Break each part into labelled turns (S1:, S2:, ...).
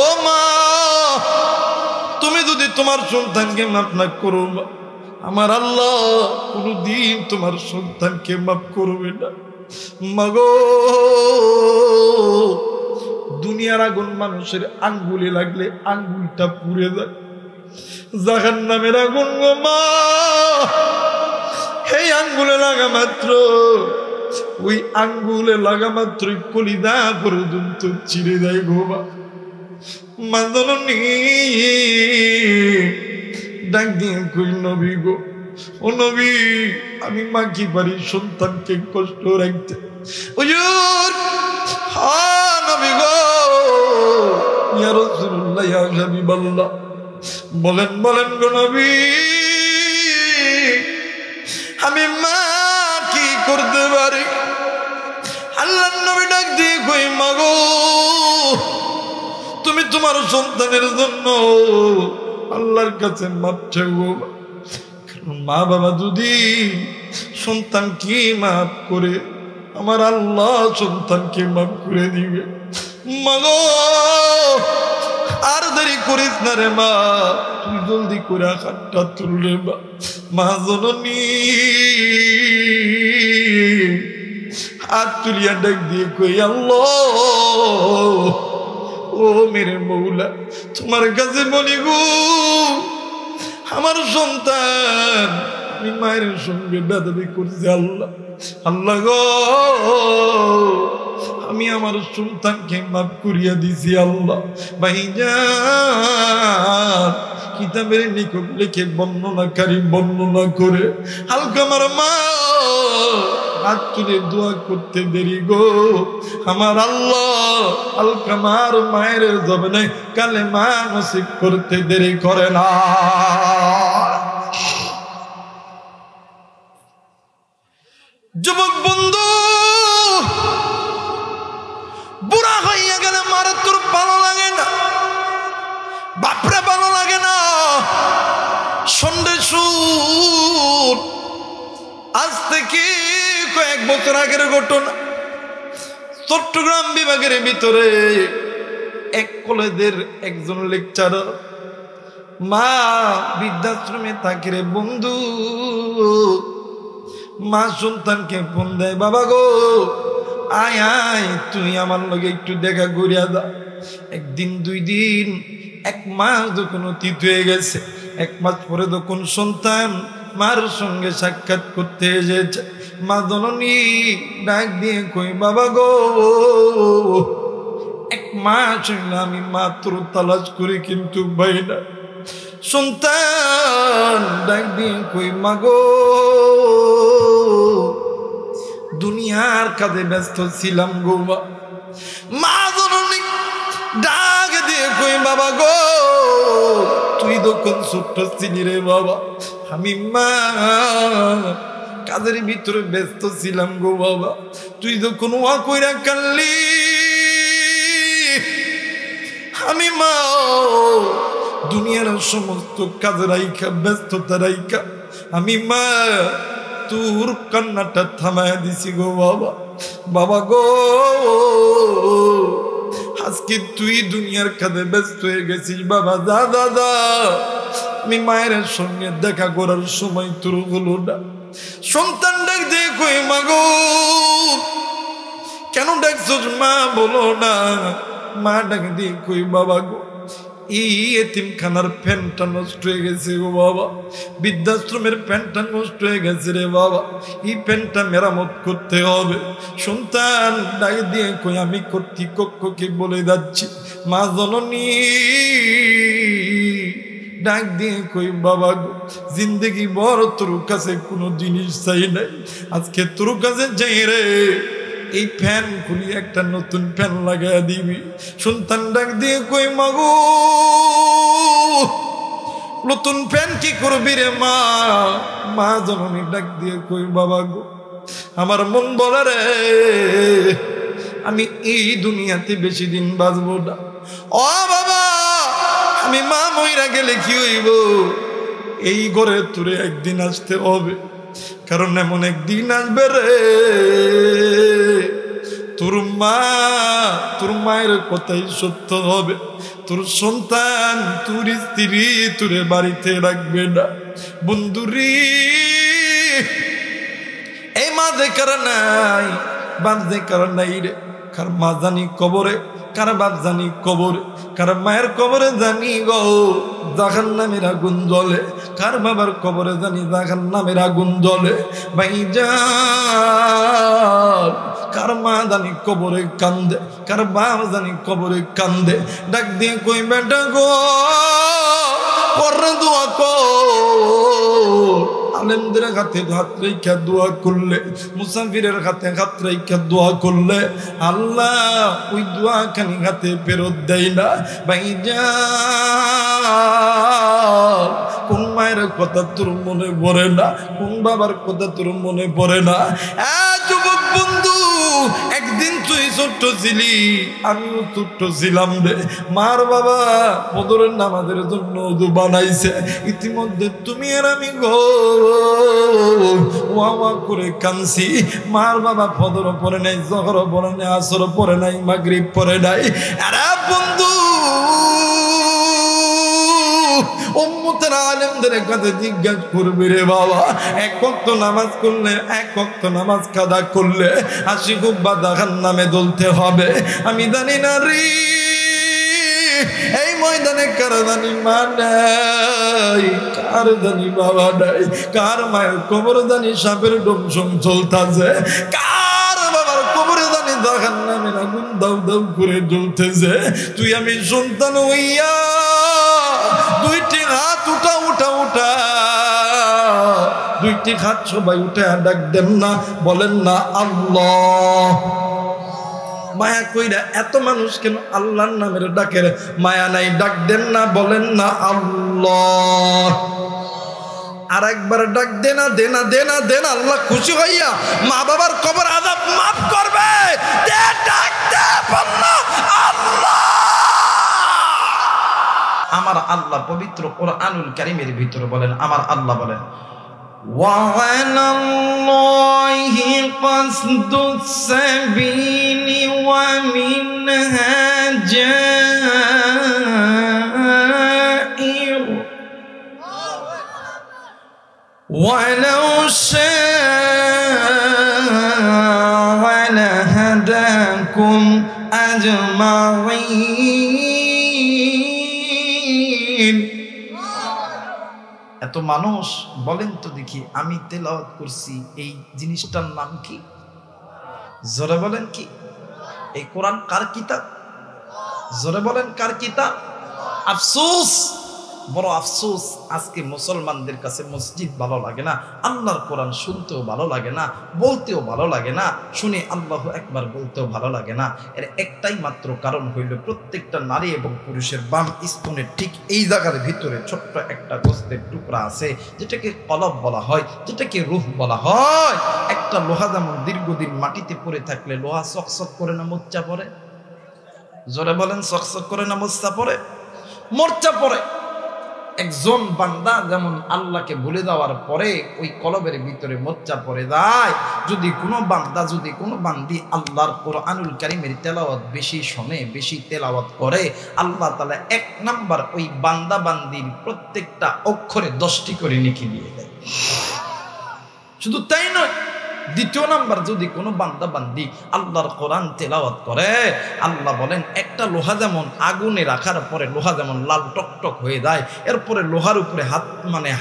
S1: ও মা, তুমি যদি তোমার সন্তানকে মাফ না করো, আমার আল্লাহ কোনদিন তোমার সন্তানকে মাফ করবে না। মাগো, দুনিয়ার আগুন মানুষের আঙ্গুলে লাগলে আঙ্গুলটা পুড়ে যায়, জাহান্নামের আগুন গো মা, এই আঙ্গুলে লাগা মাত্র, ওই আঙ্গুলে লাগা মাত্র কলিজা পর্যন্ত চিরে যায় গো মা। মা জননী ডাক দিয়ে কই, নবী গো, ও নবী, আমি মা কি পারি সন্তানকে কষ্ট রাখতে? হুজুর, হ্যাঁ নবী গো, ইয়া রাসূলুল্লাহ, ইয়া হাবিবাল্লাহ, বলেন বলেন গো নবী, আমি মা কি করতে পারি? আল্লাহর নবী ডাক দিয়ে কই, মা গো, তুমি তোমার সন্তানের জন্য আল্লাহর কাছে মাপ চাইবো। কারণ মা বাবা যদি সন্তানকে মাফ করে, আমার আল্লাহ সন্তানকে মাফ করে দিবে। মা গো, আর দেরি করিস না রে মা, তুই জলদি করে হাতটা তুললে মা। মা জননী হাত তুলিয়া ডাক দিয়ে কই, আল্লাহ, ও মেরে মৌলা, তোমার কাছে বলি গো, আমার সন্তান আমি মায়ের সঙ্গে বেদাবি করছি, আল্লাহ আল্লাহ গো, আমি আমার সন্তানকে মাফ করিয়া দিছি আল্লাহ। ভাইজান, কিতাবের নিকট লিখে বর্ণনাকারী বর্ণনা করে হালকা আমার মা হাত তুলে দোয়া করতে দেরি গো, আমার আল্লাহ আলকামার মায়ের জবানে কালেমা নসিব করতে দেরি করে না। যুবক বন্ধু, বুড়া হইয়া গেলে মারে তোর ভালো লাগে না, বাপরে ভালো লাগে না। সন্ধ্যে সুর, আজ থেকে কয়েক বছর আগের ঘটনা, চট্টগ্রাম বিভাগের ভিতরে এক কলেজের একজন লেকচারার মা বৃদ্ধাশ্রমে থাকে রে বন্ধু, মা সন্তানকে ফোন দেয়, বাবা গো আয় আয়, তুই আমার লগে একটু দেখা করিয়া দা। একদিন, দুই দিন, এক মাস যখন অতীত হয়ে গেছে, এক মাস পরে যখন সন্তান মার সঙ্গে সাক্ষাৎ করতে এসেছে, মা জননী ডাক দিয়ে কই, বাবা গো, এক মাস হইল আমি মাত্র তালাশ করি কিন্তু পাই না। সন্তান ডাক দিয়ে কই, মা গো, দুনিয়ার কাজে ব্যস্ত ছিলাম গো মা। মা জননী ডাক দিয়ে কই, বাবা গো, তুই যখন ছোট্ট ছিলি রে বাবা, আমি মা কাজের ভিতরে ব্যস্ত ছিলাম গো বাবা। তুই যখন ওয়া কইরা কানলি, আমি মা দুনিয়ার সমস্ত কাজ রাইখা, ব্যস্ততা রাইখা, আমি মা তোর কান্নাটা থামায় দিছি গো বাবা। বাবা গো, আজকে তুই দুনিয়ার কাজে ব্যস্ত হয়ে গেছিস বাবা, যা দাদা, আমি মায়ের সঙ্গে দেখা করার সময় তোর হলো না। সন্তান ডাক দিয়ে কই, মা গো, কেন ডাকছস মা, বলো না। মা ডাক দিয়ে কই, বাবা গো, এই এতিমখানার ফ্যানটা নষ্ট হয়ে গেছে গো বাবা, বৃদ্ধাশ্রমের ফ্যানটা নষ্ট হয়ে গেছে রে বাবা, এই ফ্যানটা মেরামত করতে হবে। সন্তান ডাক দিয়ে কই, আমি কর্তৃপক্ষকে বলে যাচ্ছি। মা জননী ডাক দিয়ে কই, বাবা গো, জিন্দগি বড় তোর কাছে কোনো জিনিস চাই নাই, আজকে তোর কাছে যাই রে, এই ফ্যান খুলি একটা নতুন ফ্যান লাগাই দিবি। সন্তান ডাক দিয়ে কই, মা গো, নতুন ফ্যান কি করবি রে মা। মা জননী ডাক দিয়ে কই, বাবা গো, আমার মন বলে রে, আমি এই দুনিয়াতে বেশি দিন বাঁচবো না। ও বাবা, আমি মা মইরা গেলে কি হইব, এই ঘরে তোরে একদিন আসতে হবে, কারণ এমন একদিন আসবে রে, তোর মায়ের কথাই সত্য হবে, তোর তোর সন্তান তোর স্ত্রী তোরে বাড়িতে রাখবে না। বন্ধুরি এই মা দেখার নাই, বাপ দেখার নাই রে। কার মা জানি কবরে, কার বাপ জানি কবরে, কার মায়ের কবরে জানি গো জাহান্নামের আগুন জ্বলে, কার বাবার কবরে জানি জাহান্নামের আগুন জ্বলে। ভাইজান কার মা জানি কবরে কান্দে, কার বাপ জানি কবরে কান্দে। ডাক দিয়ে কই বেটা গো পরে দোয়া কর। আলেমদের হাতে হাত রেখা দোয়া করলে, মুসাফিরের হাতে হাত রেখা দোয়া করলে আল্লাহ ওই দোয়া খানি হাতে ফেরত দেয় না। ভাইজান কোন মায়ের কথা তোর মনে পড়ে না, কোন বাবার কথা তোর মনে পড়ে না? যুবক বন্ধু, একদিন তুই ছোট্ট ছিলি, আমিও ছোট্ট ছিলাম রে। মার বাবা ফজরের নামাজের জন্য ওযু বানাইছে, ইতিমধ্যে তুমি আর আমি গো ওয়া করে কাঁদছি। মার বাবা ফজর পড়ে নাই, জোহর পড়ে নাই, আসর পড়ে নাই, মাগরিব পড়ে নাই। আরে বন্ধু উম্মতের আলেমদের কাছে জিজ্ঞাসা করবি রে বাবা, এক ওয়াক্ত নামাজ করলে, এক ওয়াক্ত নামাজ কাদা করলে হাসি খুব জাহান্নামে জ্বলতে হবে। আমি জানি না রে এই ময়দানে কার জানি মা নাই, কার জানি বাবা নাই, কার মায়ের কবর জানি সাপের ডমসম চলতেছে, কার বাবার কবরে জানি জাহান্নামের আগুন দাউ দাউ করে জ্বলতেছে। তুই আমি সন্তান হইয়া দুইটি হাত উঠা উঠা উঠা, দুইটি হাত সবাই উঠে ডাক দেন না, বলেন না আল্লাহ। মায়া কইরা এত মানুষ কেন আল্লাহর নামের ডাকের মায়া নাই? ডাক দেন না, বলেন না আল্লাহ। আর একবার ডাক দেনা দেনা দেনা দেনা, আল্লাহ খুশি হইয়া মা বাবার কবর আযাব মাফ করবে। দে ডাক দে বলনা আল্লাহ। আমার আল্লাহ পবিত্র কোরআনুল কারীমের ভিতরে বলেন, আমার আল্লাহ বলেন وعلى الله قصد السبيل ومنها جائر ولو شاء لهداكم أجمعين। এত মানুষ বলেন তো দেখি, আমি তেলাওয়াত করছি এই জিনিসটার নাম কি? জোরে বলেন কি? এই কোরআন কার কিতাব? জোরে বলেন কার কিতাব? আফসোস, বড় আফসোস, আজকে মুসলমানদের কাছে মসজিদ ভালো লাগে না, আল্লাহর কোরআন শুনতেও ভালো লাগে না, বলতেও ভালো লাগে না, শুনে আল্লাহু আকবার বলতেও ভালো লাগে না। এর একটাই মাত্র কারণ হইল, প্রত্যেকটা নারী এবং পুরুষের বাম স্তনের ঠিক এই জায়গার ভিতরে ছোট্ট একটা গোস্তের টুকরা আছে, যেটাকে কলব বলা হয়, যেটাকে রূহ বলা হয়। একটা লোহা যেমন দীর্ঘদিন মাটিতে পড়ে থাকলে লোহা চকচক করে না মোর্চা পড়ে? জোরে বলেন, চকচক করে না মোর্চা পড়ে? মোর্চা পড়ে। একজন বান্দা যেমন আল্লাহকে ভুলে যাওয়ার পরে ওই কলবের ভিতরে মোর্চা পড়ে যায়, যদি কোনো বান্দা, যদি কোনো বান্দি আল্লাহর কোরআনুল কারীমের তেলাওয়াত বেশি শোনে, বেশি তেলাওয়াত করে, আল্লাহ তাআলা এক নাম্বার ওই বান্দা বান্দির প্রত্যেকটা অক্ষরে 10টি করে নেকি দিয়ে দেয়। শুধু তাই নয়, দ্বিতীয় নাম্বার, যদি কোনো বান্দা বান্দি আল্লাহর কোরআন তেলাওয়াত করে, আল্লাহ বলেন একটা লোহা যেমন আগুনে রাখার পরে লোহা যেমন লাল টকটক হয়ে যায়, এরপরে লোহার উপরে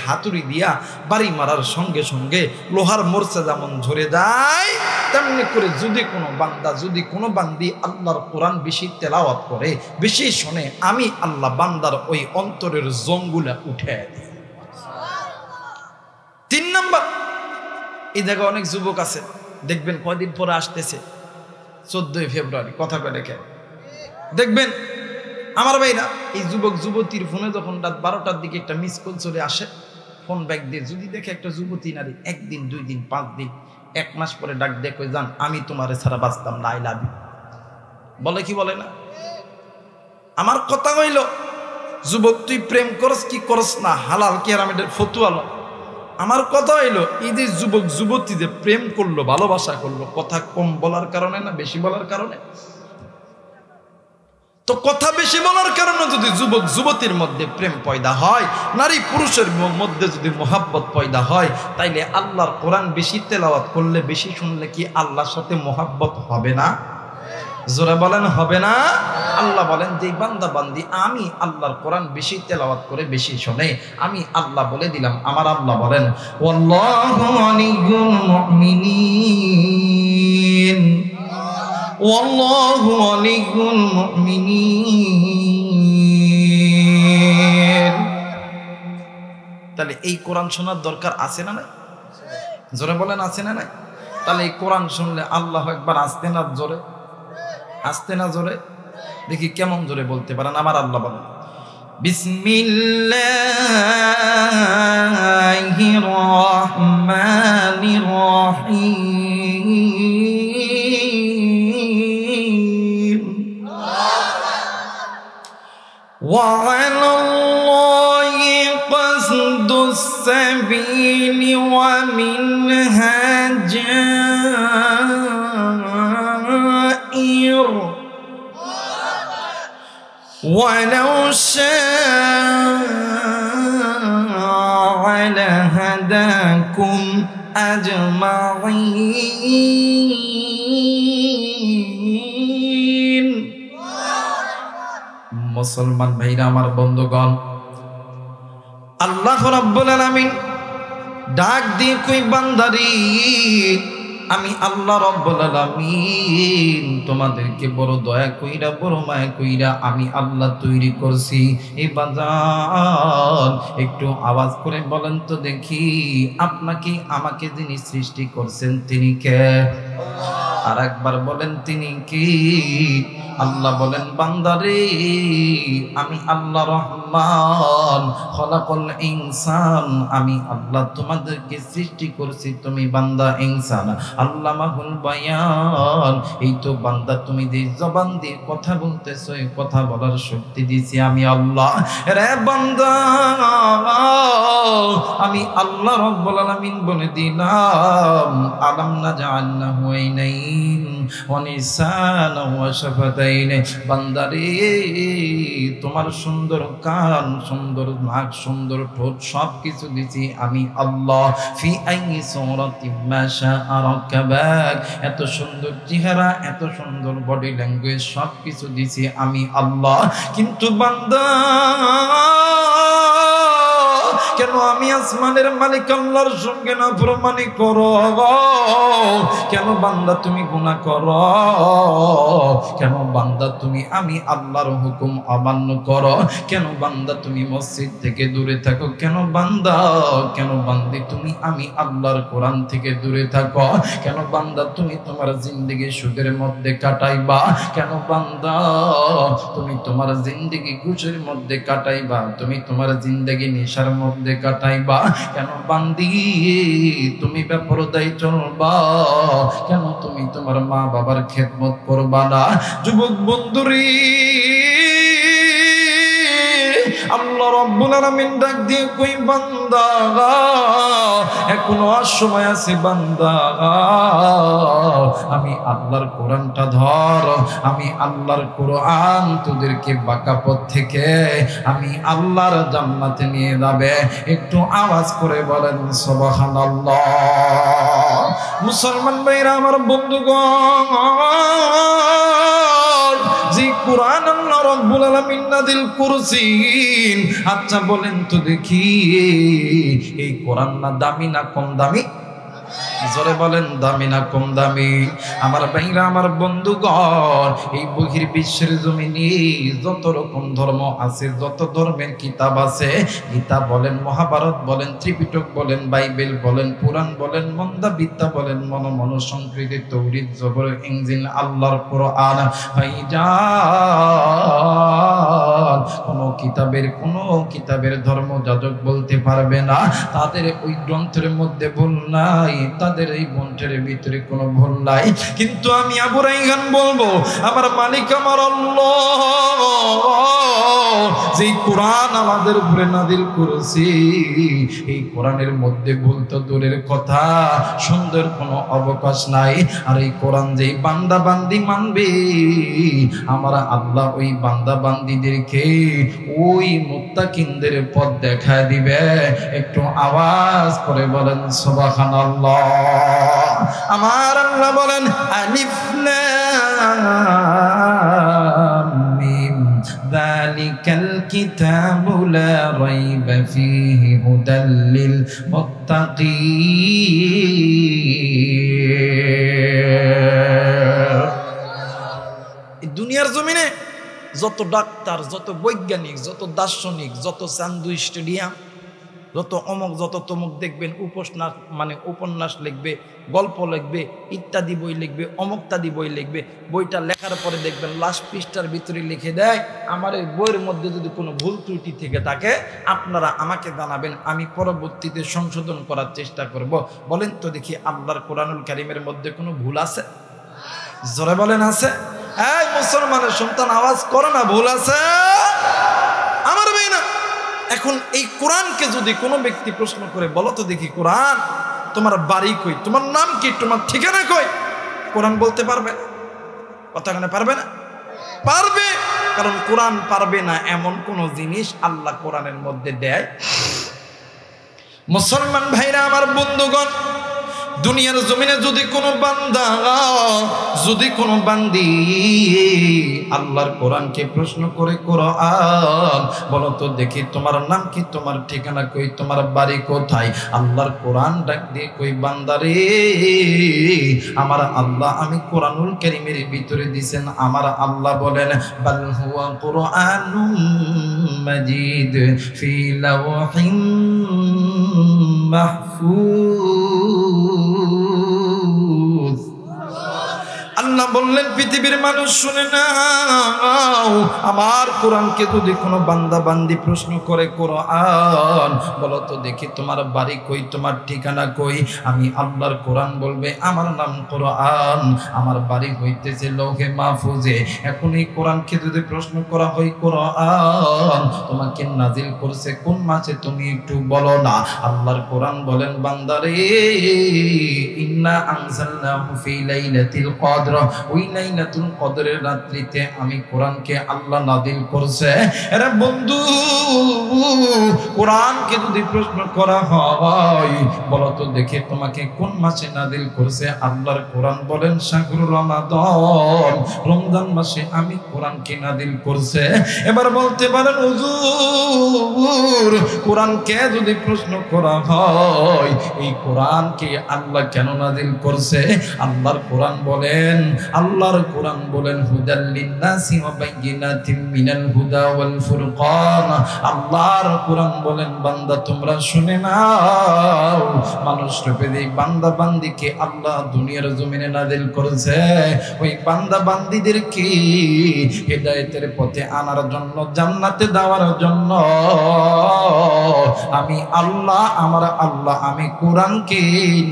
S1: হাতুড়ি দিয়া বাড়ি মারার সঙ্গে সঙ্গে লোহার মোর্চা যেমন ঝরে যায়, তেমনি করে যদি কোনো বান্দা, যদি কোনো বান্দি আল্লাহর কোরআন বেশি তেলাওয়াত করে, বেশি শোনে, আমি আল্লাহ বান্দার ওই অন্তরের জংগুলা উঠে দিই। 3 নাম্বার, এই জায়গায় অনেক যুবক আছে, দেখবেন কয়দিন পরে আসতেছে 14ই ফেব্রুয়ারি, কথা কয় দেখে দেখবেন আমার ভাইরা, এই যুবক যুবতীর ফোনে যখন রাত 12টার দিকে একটা মিস কল চলে আসে, ফোন ব্যাক দিয়ে যদি দেখে একটা যুবতী নারী 1 দিন 2 দিন 5 দিন 1 মাস পরে ডাক দিয়ে কই, জান আমি তোমারে ছাড়া বাঁচতাম না, আই লাভ ইউ, বলে কি বলে না? আমার কথা হইল, যুবক তুই প্রেম করস কি করস না, হালাল কি হারাম এটার ফতোয়া ল। আমার কথা হইলো, এই যে যুবক যুবতী যে প্রেম করলো, ভালোবাসা করলো, কথা কম বলার কারণে না বেশি বলার কারণে? তো তো কথা বেশি বলার কারণে যদি যুবক যুবতীর মধ্যে প্রেম পয়দা হয়, নারী পুরুষের মধ্যে যদি মোহাব্বত পয়দা হয়, তাইলে আল্লাহর কোরআন বেশি তেলাওয়াত করলে, বেশি শুনলে কি আল্লাহর সাথে মোহাব্বত হবে না? জোরে বলেন, হবে না? আল্লাহ বলেন যে বান্দা বান্দি আমি আল্লাহর কোরআন বেশি তেলাওয়াত করে বেশি শোনে, আমি আল্লাহ বলে দিলাম, আমার আল্লাহ বলেন ওয়াল্লাহু আলিয়ুল মুমিনিন, ওয়াল্লাহু আলিয়ুল মুমিনিন। তাহলে এই কোরআন শোনার দরকার আছে না নাই? জোরে বলেন, আছে না নাই? তাহলে এই কোরআন শুনলে আল্লাহু আকবার আসতে না জোরে, আসতে না জোরে? দেখি কেমন জোরে বলতে পারেন। আমার আল্লাহ বলেন বিসমিল্লাহির রহমানির রহিম ওয়া আলাল্লাহি কসদুস সাবিলি ওয়া মিনহা জাইর ولو شاء لهداكم أجمعين। মুসলমান ভাইরা আমার, বন্ধুগণ, আল্লাহ রাব্বুল আলামিন ডাক দিয়ে কই বান্দারি, আমি আল্লাহ রাব্বুল আলামিন তোমাদেরকে বড় দয়া কইরা, বড় মায়া কইরা আমি আল্লাহ তৈরি করছি। এই বাজান একটু আওয়াজ করে বলেন তো দেখি, আপনাকে আমাকে যিনি সৃষ্টি করছেন তিনি কে? আর একবার বলেন তিনি কি? আল্লাহ বলেন বান্দারে আমি আল্লাহ রহমান, খলাকল ইনসান, আমি আল্লাহ তোমাদেরকে সৃষ্টি করছি, তুমি বান্দা ইনসান। আল্লামাহুল বায়ান, এই তো বান্দা তুমি যে জবান দিয়ে কথা বলতেছো, এই কথা বলার শক্তি দিয়েছি আমি আল্লাহ। রে বান্দা আমি আল্লাহ রাব্বুল আলামিন বলে দিলাম, আলাম নাজআলনাহু আইনাইন ওয়া লিসানান ওয়া শাফাতাইন। বান্দারে তোমার সুন্দর কান, সুন্দর নাক, সুন্দর ঠোঁট সব কিছু দিছি আমি আল্লাহ। ফি আইয়ি সূরাতিন মা শাআ রাকাবাক, এত সুন্দর চেহারা, এত সুন্দর বডি ল্যাঙ্গুয়েজ সব কিছু দিছি আমি আল্লাহ। কিন্তু বান্দা কেন আমি আসমানের মালিক আল্লাহর সঙ্গে নাফরমানি করো? কেন বান্দা তুমি গুনাহ করো? কেন বান্দা তুমি আমি আল্লাহর হুকুম অমান্য করো? কেন বান্দা তুমি মসজিদ থেকে দূরে থাকো? কেন বান্দা, কেন বান্দি তুমি আমি আল্লাহর কোরআন থেকে দূরে থাকো? কেন বান্দা তুমি তোমার জিন্দেগি সুদের মধ্যে কাটাইবা? কেন বান্দা তুমি তোমার জিন্দেগি ঘুষের মধ্যে কাটাইবা? তুমি তোমার জিন্দেগি নেশার মধ্যে কাটাইবা? কেন বান্দি তুমি বেপরদায় চলবা? কেন তুমি তোমার মা বাবার খেদমত করবা না? যুবক বন্ধুরি, আল্লাহ রাব্বুল আলামিন ডাক দিয়ে কই বান্দা এখনো সময় আছে বান্দা, আমি আল্লাহর কোরআনটা ধর, আমি আল্লাহর কোরআন তোদেরকে বাঁকা পথ থেকে আমি আল্লাহর জান্নাতে নিয়ে যাবে। একটু আওয়াজ করে বলেন সুবহানাল্লাহ। মুসলমান ভাইরা আমার, বন্ধুগণ, যে কোরআন আল্লাহ রাব্বুল আলামিন নাযিল করছেন, আচ্ছা বলেন তো দেখি এই কোরআন না দামি না কম দামি? জোরে বলেন, দামি না কম দামি? আমার ভাইরা আমার, বন্ধুগণ, এই বহির বিশ্বের জমিনে যত রকম ধর্ম আছে, যত ধর্মের কিতাব আছে, গীতা বলেন, মহাভারত বলেন, ত্রিপিটক বলেন, বাইবেল বলেন, পুরাণ বলেন, মন্দা বিদ্যা বলেন, মনুসংস্কৃতি, তৌরিত, জবর, ইনজিল, আল্লাহর কোরআন, ভাইজান কোনো কিতাবের ধর্ম যাজক বলতে পারবে না তাদের ওই গ্রন্থের মধ্যে ভুল নাই, তাদের এই গ্রন্থের ভিতরে কোনো ভুল নাই। কিন্তু আমি আবু রাইহান বলবো, আমার মালিক আমার আল্লাহ যে কোরআন আমাদের উপরে নাযিল করেছি এই কোরআনের মধ্যে ভুল তো দূরের কথা, সুন্দর কোনো অবকাশ নাই। আর এই কোরআন যেই বান্দা বান্দি মানবে আমার আল্লাহ ওই বান্দা বান্দিদেরকে ওই মুত্তাকিনদের পথ দেখায় দিবে। একটু আওয়াজ করে বলেন সুবহানাল্লাহ। আমার আল্লাহ বলেন আলিফ লাম মিম যালিকাল কিতাবু লা রাইবা ফীহি হুদাল লিল মুত্তাকিন। দুনিয়ার জমিনে যত ডাক্তার, যত বৈজ্ঞানিক, যত দার্শনিক, যত চান্দু স্টেডিয়াম, যত অমুক যত তমুক দেখবেন উপন্যাস লিখবে, গল্প লিখবে, ইত্যাদি বই লিখবে, অমুকতাদি বই লিখবে। বইটা লেখার পরে দেখবেন লাস্ট পৃষ্ঠার ভিতরে লিখে দেয় আমার এই বইয়ের মধ্যে যদি কোনো ভুল ত্রুটি থেকে থাকে আপনারা আমাকে জানাবেন, আমি পরবর্তীতে সংশোধন করার চেষ্টা করব। বলেন তো দেখি আল্লাহর কোরআনুল কারীমের মধ্যে কোনো ভুল আছে? জোরে বলেন আছে? এই মুসলমানের সন্তান আওয়াজ করো না, ভুল আছে? আমার ভাই না। এখন এই কোরআনকে যদি কোনো ব্যক্তি প্রশ্ন করে বলো তো দেখি কোরআন তোমার বাড়ি কই, তোমার নাম কি, তোমার ঠিকানা কই, কোরআন বলতে পারবে? কথা কেন পারবে না? পারবে, কারণ কোরআন পারবে না এমন কোন জিনিস আল্লাহ কোরআনের মধ্যে দেয়। মুসলমান ভাইরা আমার, বন্ধুগণ, দুনিয়ার জমিনে যদি কোনো বান্দা, যদি কোনো বান্দি আল্লাহর কোরআনকে প্রশ্ন করে কোরআন বলো তো দেখি তোমার নাম কি, তোমার ঠিকানা কই, তোমার বাড়ি কোথায়, আল্লাহর কোরআন ডাক দিয়ে কই বান্দারে আমার আল্লাহ আমি কোরআনুল কারীমের ভিতরে দিবেন। আমার আল্লাহ বলেন বাল হুয়া কুরআনুম মাজিদ ফি লাওহিম মাহফুজ। আল্লাহ বললেন পৃথিবীর মানুষ শুনে নাও, আমার কোরআনকে যদি কোনো বান্দা বান্দি প্রশ্ন করে কোরআন বলো তো দেখি তোমার বাড়ি কই, তোমার ঠিকানা কই, আমি আল্লাহর কোরআন বলবে আমার নাম কোরআন, আমার বাড়ি হইতেছে লৌহে মাহফুজে। এখন এই কোরআনকে যদি প্রশ্ন করা হয় কোরআন তোমাকে নাজিল করছে কোন মাসে তুমি একটু বলো না। আল্লাহর কোরআন বলেন বান্দারে ইন্না আনজালনাহু ফি লাইলাতিল কদর, ওই লাইলাতুল কদরের রাত্রিতে আমি কোরআনকে আল্লাহ নাযিল করছে। আরে বন্ধু, কোরআনকে যদি প্রশ্ন করা হয় বলো তো দেখে তোমাকে কোন মাসে নাযিল করছে, আল্লাহর কোরআন বলেন শাহরুর রমাদান, রমজান মাসে আমি কোরআনকে নাযিল করছে। এবার বলতে পারেন হুজুর কোরআনকে যদি প্রশ্ন করা হয় এই কোরআনকে আল্লাহ কেন নাযিল করছে, আল্লাহর কোরআন বলেন, আল্লাহর কোরআন বলেন হুদাল লিন্নাসি ওয়া বাইয়িনাতিম মিনাল হুদা ওয়াল ফুরকান। আল্লাহর কোরআন বলেন বান্দা তোমরা শুনে নাও, মানুষ রূপে এই বান্দা বান্দিকে আল্লাহ দুনিয়ার জমিনে নাযিল করেছে ওই বান্দা বান্দিদেরকে হেদায়েতের পথে আনার জন্য, জান্নাতে দেওয়ার জন্য। আমি আল্লাহ, আমার আল্লাহ আমি কোরআনকে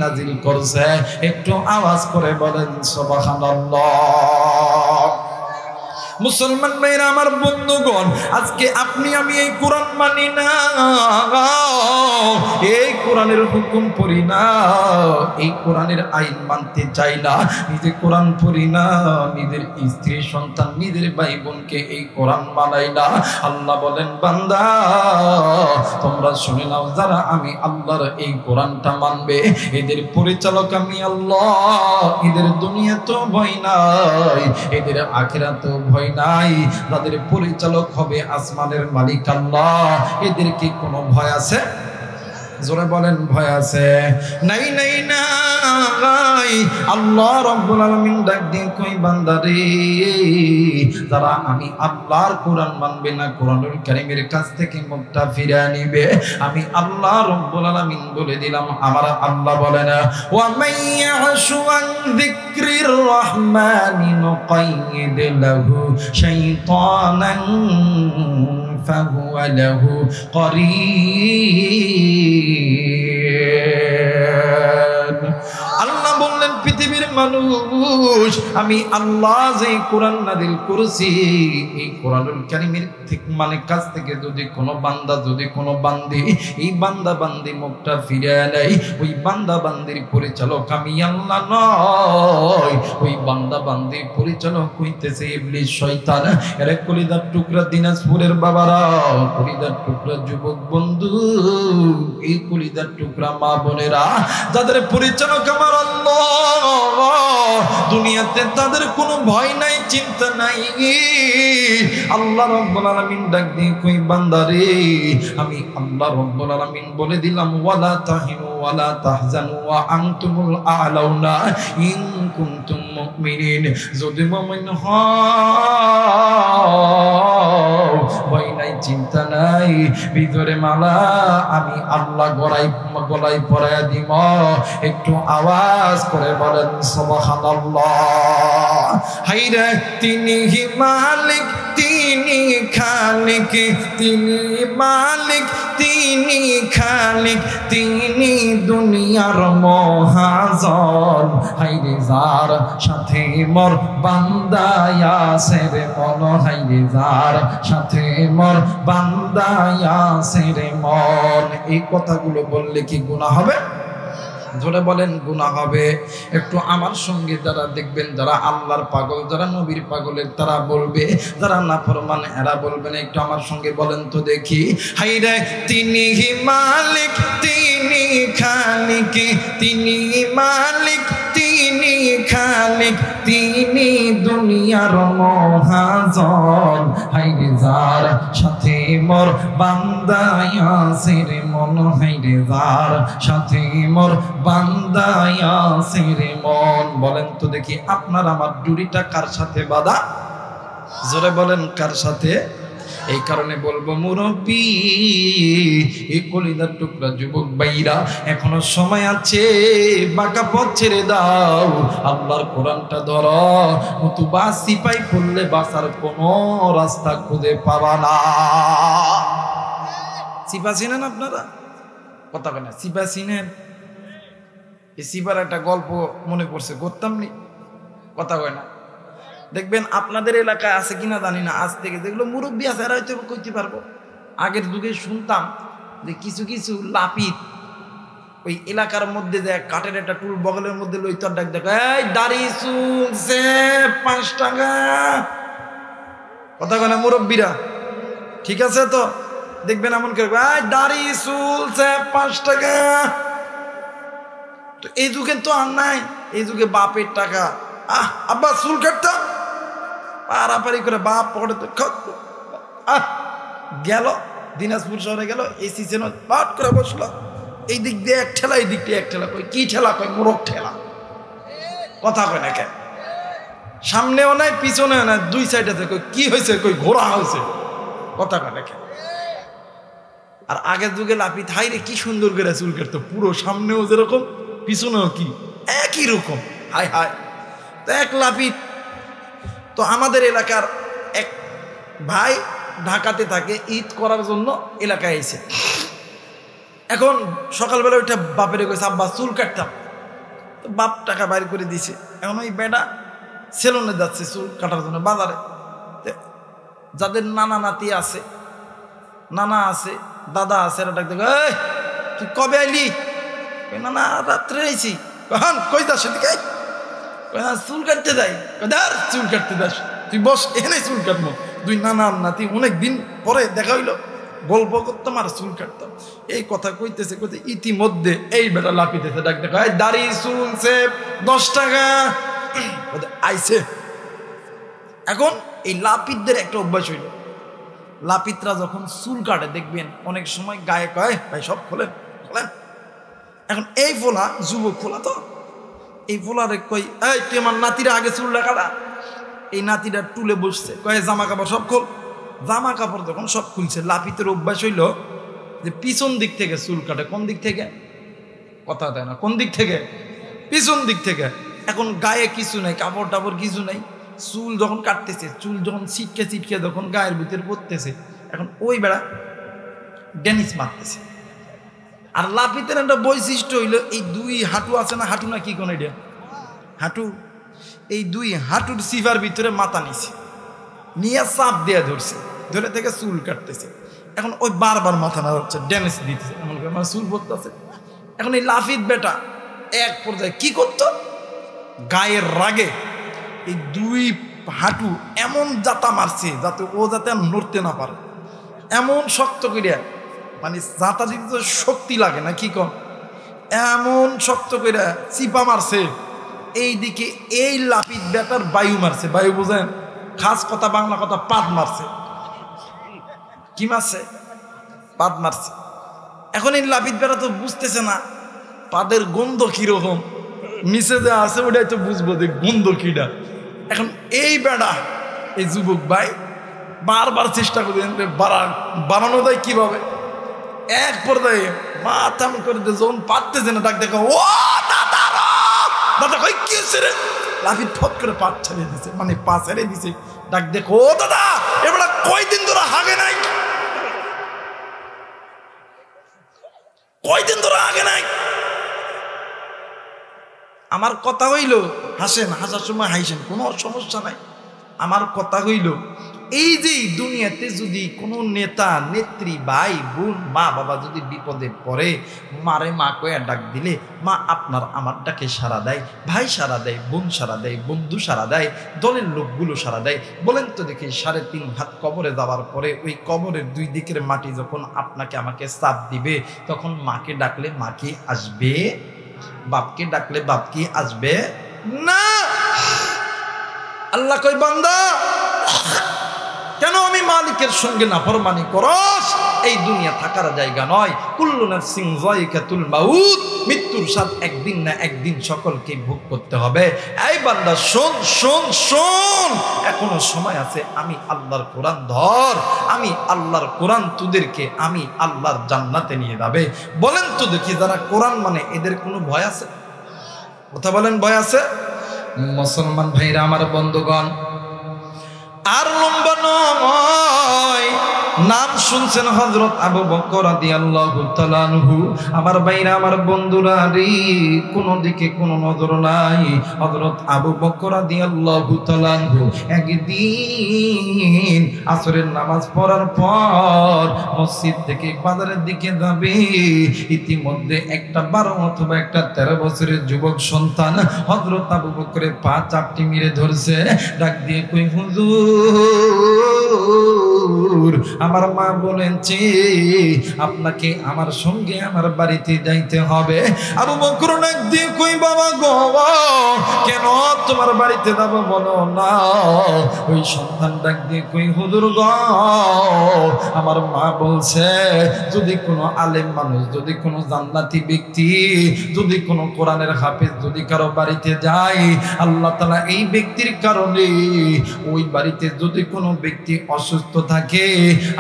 S1: নাযিল করছে। একটু আওয়াজ করে বলেন সুবহানাল্লাহ। মুসলমান ভাইরা আমার, বন্ধুগণ, আজকে আপনি আমি এই কোরআন মানি না, এই কোরআনের হুকুম পড়ি না, এই কোরআনের আইন মানতে চাই না, নিজে কোরআন পড়ি না, নিজের স্ত্রী সন্তান নিজের ভাই বোনকে এই কোরআন মানাই না। আল্লাহ বলেন বান্দা তোমরা শুনে নাও, যারা আমি আল্লাহর এই কোরআনটা মানবে এদের পরিচালক আমি আল্লাহ, এদের দুনিয়া তো ভয় নাই, এদের আখিরাত তো ভয় নাই, তাদের পরিচালক হবে আসমানের মালিক আল্লাহ। এদের কি কোনো ভয় আছে? জোরে বলেন ভয় আছে? নাই নাই নাই। আল্লাহ রাব্বুল আলামিন ডাক দিয়ে কই বান্দারে যারা আমি আল্লাহর কোরআন মানবে না, কোরআনুল কারীমের কাছ থেকে মুখটা ফিরিয়ে নিবে, আমি আল্লাহ রাব্বুল আলামিন বলে দিলাম। আমার আল্লাহ বলেন ওয়া মাইয়াশু আন যিকরির রহমানি নুকাইয়িদ লাহু শাইতানান ফাহুয়া লাহু করিন। আল্লাহ বললেন পৃথিবীর মানুষ, আমি আল্লাহ যে কোরআন নাযিল করেছি, এই কোরআনুল কারীমের ঠিক মানে কাছ থেকে যদি কোনো বান্দা, যদি কোনো বান্দি এই বান্দা বান্দি মুখটা ফিরে নেয়, ওই বান্দা বান্দির পরিচালক আমি আল্লাহ নয়, ওই বান্দা বান্দির পরিচালক হইতেছে ইবলিস শয়তান। এর কলিজার টুকরা দিনাজপুরের বাবারা, কলিজার টুকরা যুবক বন্ধু, এই কলিজার টুকরা মা বোনেরা, যাদের পরিচালক আমার আল্লাহ, দুনিয়াতে তাদের কোনো ভয় নাই, চিন্তা নাই। আল্লাহ রাব্বুল আলামিন ডাক দিয়ে কই বান্দারে, আমি আল্লাহ রাব্বুল আলামিন বলে দিলাম ওয়ালা তাহিনু ওয়ালা তাহজানু ওয়া আনতুমুল আ'লাউনা ইন কুনতুম মুমিনিন। যদি মুমিন হও, ভয় নাই, চিন্তা নাই, ভিতরে মালা আমি আল্লাহ গলায় পরায়া দিব। একটু আওয়াজ করে বলেন সুবহানাল্লাহ। হায়রে তিনি মালিক, তিনি খালিক, তিনি মালিক, তিনি খালিক, তিনি দুনিয়ার মহাজন। হায়রে যার সাথে মোর বান্দায় আছে রে মন, হায়রে যার সাথে মোর বান্দায় আছে রে মন। এই কথাগুলো বললে কি গুনাহ হবে? জোরে বলেন গুনাহ হবে। একটু আমার সঙ্গে যারা দেখবেন, যারা আল্লাহর পাগল, যারা নবীর পাগলের, তারা বলবে, যারা নাফরমান এরা বলবেন, একটু আমার সঙ্গে বলেন তো দেখি। হায়রে তিনি মালিক, তিনি খালিক, তিনি মালিক, তিনি খালিক, তিনি দুনিয়ার মহাজন। হায়রে যার সাথে মোর বান্দায় আছে রে মন, হায়রে যার সাথে মোর বান্দায় আছে রে মন। বলেন তো দেখি আপনার আমার জুড়িটা কার সাথে বাঁধা? জোরে বলেন কার সাথে? এই কারণে বলবো মুরব্বি, এই কলিজার টুকরা যুবক ভাইরা, এখনো সময় আছে, বাঁকা পথ ছেড়ে দাও, আল্লাহর কোরআনটা ধরো, নতুবা সিপাই পড়লে বাঁচার কোনো রাস্তা খুঁজে পাবা না। সিপা চিনেন আপনারা? কথা বলেন না, সিপা চিনেন? এই সিপার একটা গল্প মনে পড়ছে, করতাম নি, কথা কয় না। দেখবেন আপনাদের এলাকায় আছে কিনা জানি না, আজ থেকে যেগুলো মুরব্বী আছে এরা হয়তো কইতে পারবো। আগের যুগে শুনতাম যে কিছু কিছু লাপিত ওই এলাকার মধ্যে যে কাঠের একটা টুল বগলের মধ্যে লইতো, ডাক দেখ, এই দাড়ি চুলছে 5 টাকা। কথা কয় না মুরব্বীরা? ঠিক আছে তো? দেখবেন এমন করে, এই দাড়ি চুলছে 5 টাকা। তো এই যুগে তো আর নাই, এই যুগে বাপের টাকা। আব্বা চুল কাটতাম, পারাপারি করে বাপ পকেটে গেল, দিনাজপুর শহরে গেল, এসি চেন পাট করে বসলো, এই দিক দিয়ে এক ঠেলা, এই দিক দিয়ে এক ঠেলা। কই কি ঠেলা? কই মোরগ ঠেলা। কথা কয় না কে? সামনেও নাই পিছনেও নাই, দুই সাইডে আছে। কই কি হয়েছে? কই ঘোড়া হয়েছে। কথা কয় না কে? আর আগের যুগে লাপি থাই রে কি সুন্দর করে চুল কাটতো, পুরো সামনেও যেরকম পিছনেও কি একই রকম। হায় হায়। তো এক লাপিত, তো আমাদের এলাকার এক ভাই ঢাকাতে থাকে, ঈদ করার জন্য এলাকায় এসে, এখন সকালবেলা ওইটা বাপের কইছে আব্বা চুল কাটতাম। তো বাপ টাকা বাইর করে দিছে। এখন ওই বেটা সেলুনে যাচ্ছে চুল কাটার জন্য বাজারে। যাদের নানা নাতি আছে, নানা আছে, দাদা আছে, এরা ডাক দেখ, এই তুই কবে আইলি? নানা রাত্রে আইছি। কখন? কই যাস সেদিকে? চুল কাটতে যাই। চুল কাটতে যাস? তুই বস, এখানে চুল কাটবো। দুই নানা নাতি অনেক দিন পরে দেখা হইলো, গল্প করতাম আর চুল কাটতাম। এই কথা কইতেছে কইতে ইতিমধ্যে এই বেটা লাপিতেছে, ডাক দেখা, দাড়ি চুলছে 10 টাকা আইছে। এখন এই লাপিতদের একটা অভ্যাস হইল, লাপিতরা যখন চুল কাটে দেখবেন অনেক সময় গায়ে কয়, ভাই সব খোলেন খোলেন। এখন এই ফোলা যুবক ফোলা, তো এই ফোলারে কই, এই তুই আমার নাতিরা আগে চুলটা কাটা। এই নাতিটা টুলে বসছে, কয়ে জামা কাপড় সব খোল। জামা কাপড় যখন সব খুলছে, লাপিতের অভ্যাস হইল যে পিছন দিক থেকে চুল কাটে। কোন দিক থেকে? কথা দেয় না। কোন দিক থেকে? পিছন দিক থেকে। এখন গায়ে কিছু নাই, কাপড় টাপড় কিছু নাই, চুল যখন কাটতেছে, চুল যখন ছিটকে ছিটকে যখন গায়ের ভিতরে পড়তেছে, এখন ওই বেড়া ডেনিস মারতেছে। আর লাপিতের একটা বৈশিষ্ট্য হইল, এই দুই হাঁটু আছে না, হাঁটু না কি কোন এটা হাঁটু, এই দুই হাঁটুর সিভার ভিতরে মাথা নিছে, নিয়ে চাপ দিয়ে ধরছে, ধরে থেকে চুল কাটতেছে। এখন ওই বারবার মাথা না হচ্ছে, ড্যামেজ দিতেছে, এমন করে আমার চুল পড়তেছে। এখন এই লাফিত বেটা এক পর্যায়ে কি করতো, গায়ের রাগে এই দুই হাঁটু এমন জাতা মারছে যাতে ও যাতে আর নড়তে না পারে, এমন শক্ত করিয়া, মানে জাতা দিতে শক্তি লাগে না কি কম, এমন শক্ত করিয়া চিপা মারছে। এইদিকে এই লাফিত বেটার বায়ু মারছে, বায়ু বোঝেন, খাস কথা বাংলা কথা, পাদ মারছে। কি মারছে? পাদ মারছে। এখন এই লাফিত বেটা তো বুঝতেছে না পাদের গন্ধ কিরকম, নিচে যে আছে ওটাই তো বুঝবো যে গন্ধ কিটা। এখন এই বেটা, এই যুবক ভাই বারবার চেষ্টা করে বাড়ানো যায় কিভাবে, এক পর্যায়ে মাথা করে যখন পারতেছে না, ডাক দেখো, ও দাদা দাদা কই কি হচ্ছে রে, লাফিত ফট করে পা ছেড়ে দিছে, মানে পা ছেড়ে দিছে। ডাক দেখো, ও দাদা এবার কয়দিন ধরে হাগে নাই, কয়দিন ধরে হাগে নাই। আমার কথা হইল, হাসেন, হাসার সময় হাসেন, কোনো সমস্যা নাই। আমার কথা হইল, এই যে দুনিয়াতে যদি কোনো নেতা নেত্রী, ভাই বোন, মা বাবা যদি বিপদে পড়ে, মারে মা কয়া ডাক দিলে মা আপনার আমার ডাকে সাড়া দেয়, ভাই সাড়া দেয়, বোন সাড়া দেয়, বন্ধু সাড়া দেয়, দলের লোকগুলো সাড়া দেয়। বলেন তো দেখি 3.5 হাত কবরে যাওয়ার পরে ওই কবরের দুই দিকের মাটি যখন আপনাকে আমাকে চাপ দিবে, তখন মাকে ডাকলে মা কি আসবে? বাপকে ডাকলে বাপ কি আসবে না? আল্লাহ কই, বান্দা কেন আমি মালিকের সঙ্গে নাফরমানি করস? এই দুনিয়া থাকার জায়গা নয়। কুল্লু নাফসিন যায়িকাতুল মাউত, মৃত্যুর স্বাদ একদিন না একদিন সকলকে ভোগ করতে হবে। এই বান্দা শোন শোন শোন, এখনো সময় আছে। আমি আল্লাহর কোরআন ধর, আমি আল্লাহর কোরআন তোদেরকে আমি আল্লাহর জান্নাতে নিয়ে যাবে। বলেন তো দেখি, যারা কোরআন মানে এদের কোনো ভয় আছে? কথা বলেন, ভয় আছে? মুসলমান ভাইরা আমার, বন্ধুগণ, আর লম্বা নয়, নাম শুনছেন হযরত আবু বকর রাদিয়াল্লাহু তাআলা আনহু। আমার ভাইরা আমার বন্ধুরা রে, কোনো দিকে কোনো নজর নাই। হযরত আবু বকর রাদিয়াল্লাহু তাআলা আনহু একদিন আসরের নামাজ পড়ার পর মসজিদ থেকে বাজারের দিকে যাবে। ইতিমধ্যে একটা 12 অথবা একটা 13 বছরের যুবক সন্তান হযরত আবু বকরের পা চাপটি মেরে ধরছে। ডাক দিয়ে কই, হুজুর আমার মা বলেছে আপনাকে আমার সঙ্গে আমার বাড়িতে যাইতে হবে। আবু বকর ডাক দিয়ে কই, বাবা গো, কেন তোমার বাড়িতে যাব বলো না? ওই সন্তান ডাক দিয়ে কই, হুজুর গো, আমার মা বলছে যদি কোনো আলেম মানুষ, যদি কোনো জান্নাতি ব্যক্তি, যদি কোনো কোরআনের হাফেজ যদি কারো বাড়িতে যায়, আল্লাহ তাআলা এই ব্যক্তির কারণে ওই বাড়িতে যদি কোনো ব্যক্তি অসুস্থ থাকে,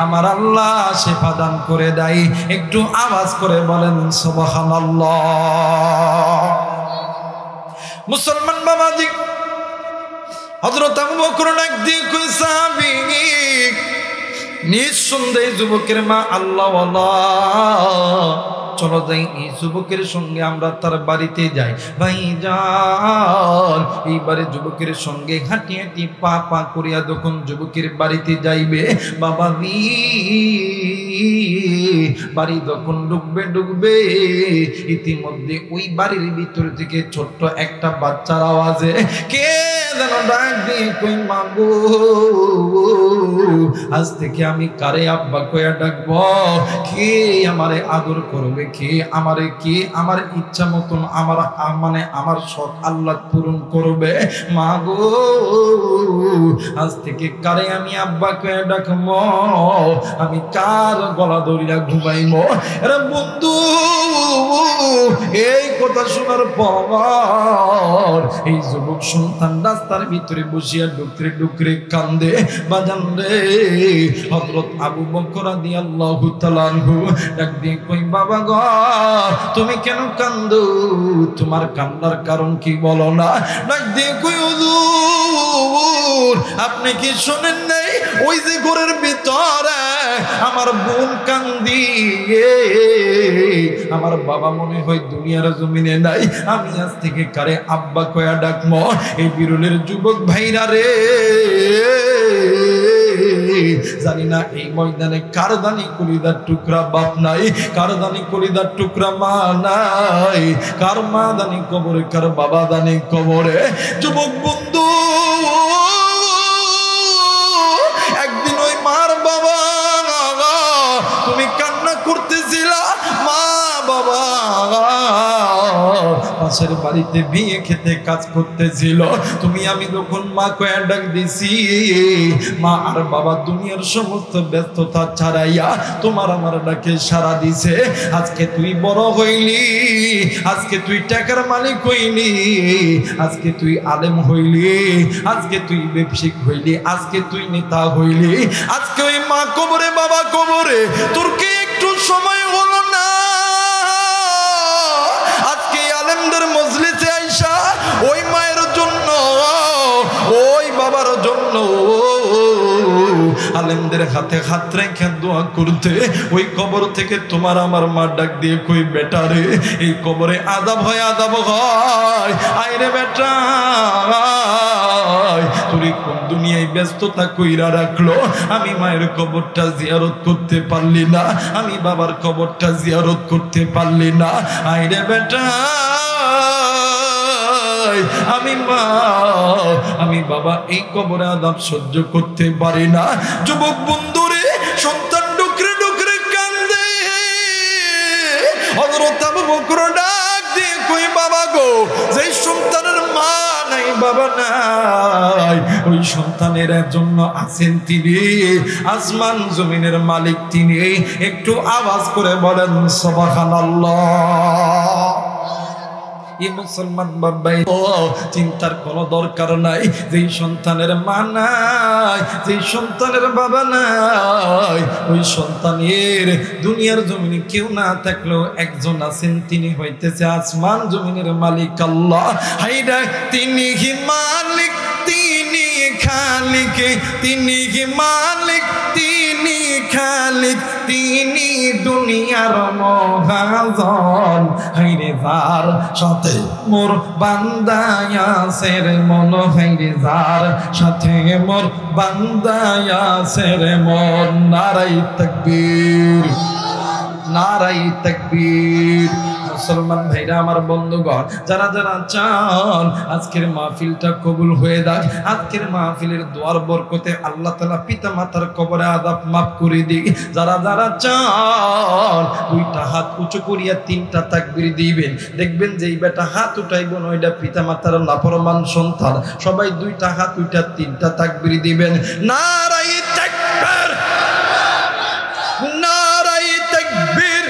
S1: আমার আল্লাহ শিফা দান করে দেয়। একটু আওয়াজ করে বলেন সুবহানাল্লাহ। মুসলমান বাবাজি, হযরত আবু বকর ডাক দিয়ে কই, সাহাবী নিঃসন্দেহে যুবকের মা আল্লাহওয়ালা, চলো যাই এই যুবকের সঙ্গে আমরা তার বাড়িতে যাই। ভাইজান এইবারে যুবকের সঙ্গে হাঁটি হাঁটি পা পা করিয়া যখন যুবকের বাড়িতে যাইবে, বাবা বাড়ি যখন ঢুকবে ইতিমধ্যে ওই বাড়ির ভিতর থেকে ছোট্ট একটা বাচ্চার আওয়াজে কে যেন ডাক দিয়ে কই, মাগো আজ থেকে আমি কারে আব্বা কয়া ডাকবো? কে আমারে আদর করবে? কে আমার ইচ্ছা মতন আমার শখ আল্লাহ পূরণ করবে? মাগো আজ থেকে কারে আমি আব্বা কয়া ডাকবো? আমি কার গলা ধরিয়া ঘুমাইবো? আরে বন্ধু, এই কথা শোনার পর এই যুবক সন্তান রাস্তার ভিতরে বসিয়া ডুকরে ডুকরে কান্দে। বাজান রে, হযরত আবু বকর রাদিয়াল্লাহু তাআলা আনহু ডাক দিয়ে কই, বাবা গো তুমি কেন কান্দো? তোমার কান্নার কারণ কি বলো না? ডাক দিয়ে কই, হুজুর আপনি কি শোনেন নাই ওই যে ঘরের ভিতরে আমার বোন কান্দি, আমার বাবা মনে হয় দুনিয়ার জমিনে নাই, আমি আজ থেকে কারে আব্বা কয়া ডাকমো। এই বিরলের যুবক ভাইরা রে, জানি না এই ময়দানে কার দানি কলিদার টুকরা বাপ নাই, কার দানি কলিদার টুকরা মা নাই, কার মা দানি কবরে, কার বাবা দানি কবরে। যুবক বন্ধু, একদিন ওই মার বাবা তুমি কান্না করতেছিলা, মা বাবা পাশের বাড়িতে বিয়ে খেতে কাজ করতেছিল, তুমি আমি যখন মা কয়া ডাক দিছি, মা আর বাবা দুনিয়ার সমস্ত ব্যস্ততা ছাড়াইয়া তোমার আমার ডাকে সাড়া দিছে। আজকে তুই বড় হইলি, আজকে তুই টাকার মালিক হইলি, আজকে তুই আলেম হইলি, আজকে তুই ব্যবসায়িক হইলি, আজকে তুই নেতা হইলি, আজকে ওই মা কবরে বাবা কবরে, তোর কি একটু সময় হলো না আজকে আলেমদের মজলিসে আইসা ওই মায়ের জন্য, ওই বাবার জন্য আলেমদের হাতে হাত রেখে দোয়া করতে? ওই কবর থেকে তোমার আমার মা ডাক দিয়ে কই, বেটা রে এই কবরে আযাব হয়, আযাব হয়, আইরে বেটা তুই কোন দুনিয়ায় ব্যস্ততা কইরা রাখলো, আমি মায়ের কবরটা জিয়ারত করতে পারলি না, আমি বাবার কবরটা জিয়ারত করতে পারলি না, আইরে বেটা আমি মা আমি বাবা এই কবরে আযাব সহ্য করতে পারি না। যুবক বন্ধুরে, সন্তান ডুকরে ডুকরে কান্দে, হযরত আবু বকর ডাক দিয়ে কই, বাবা গো, যেই সন্তানের মা নাই বাবা নাই, ওই সন্তানের জন্য আছেন তিনি, আসমান জমিনের মালিক তিনি, একটু আওয়াজ করে বলেন সুবহানাল্লাহ। মুসলমান বাবাই, চিন্তার কোনো দরকার নাই, যেই সন্তানের মা নাই, যেই সন্তানের বাবা নাই, ওই সন্তানের দুনিয়ার জমিনে কেউ না থাকলেও একজন আছেন, তিনি হইতেছে আসমান জমিনের মালিক আল্লাহ। হাইরা তিনি কি মালিক, তিনি খালিক, তিনি কি মালিক, তিনি খালিক, তিনি দুনিয়ার মহাজন। হাইরে যার সাথে মোর বান্দায় আছে রে মন, হাইরে যার সাথে মোর বান্দায় আছে রে মন। নারাই তাকবীর, নারাই তাকবীর। মুসলমান ভাইরা আমার বন্ধুগণ, যারা যারা চান আজকের মাহফিলটা কবুল হয়ে যাক, আজকের মাহফিলের দোয়ার বরকতে আল্লাহ তাআলা পিতা মাতার কবরে আযাব মাফ করে দিক, যারা যারা চান দুইটা হাত উঁচু করিয়া তিনটা তাকবীর দিবেন, দেখবেন যে এই বেটা হাত উঠাইব না, ওইটা পিতা মাতার নাফরমান সন্তান। সবাই দুইটা হাত উঠা তিনটা তাকবীর দিবেন। নারায়ে তাকবীর, নারায়ে তাকবীর,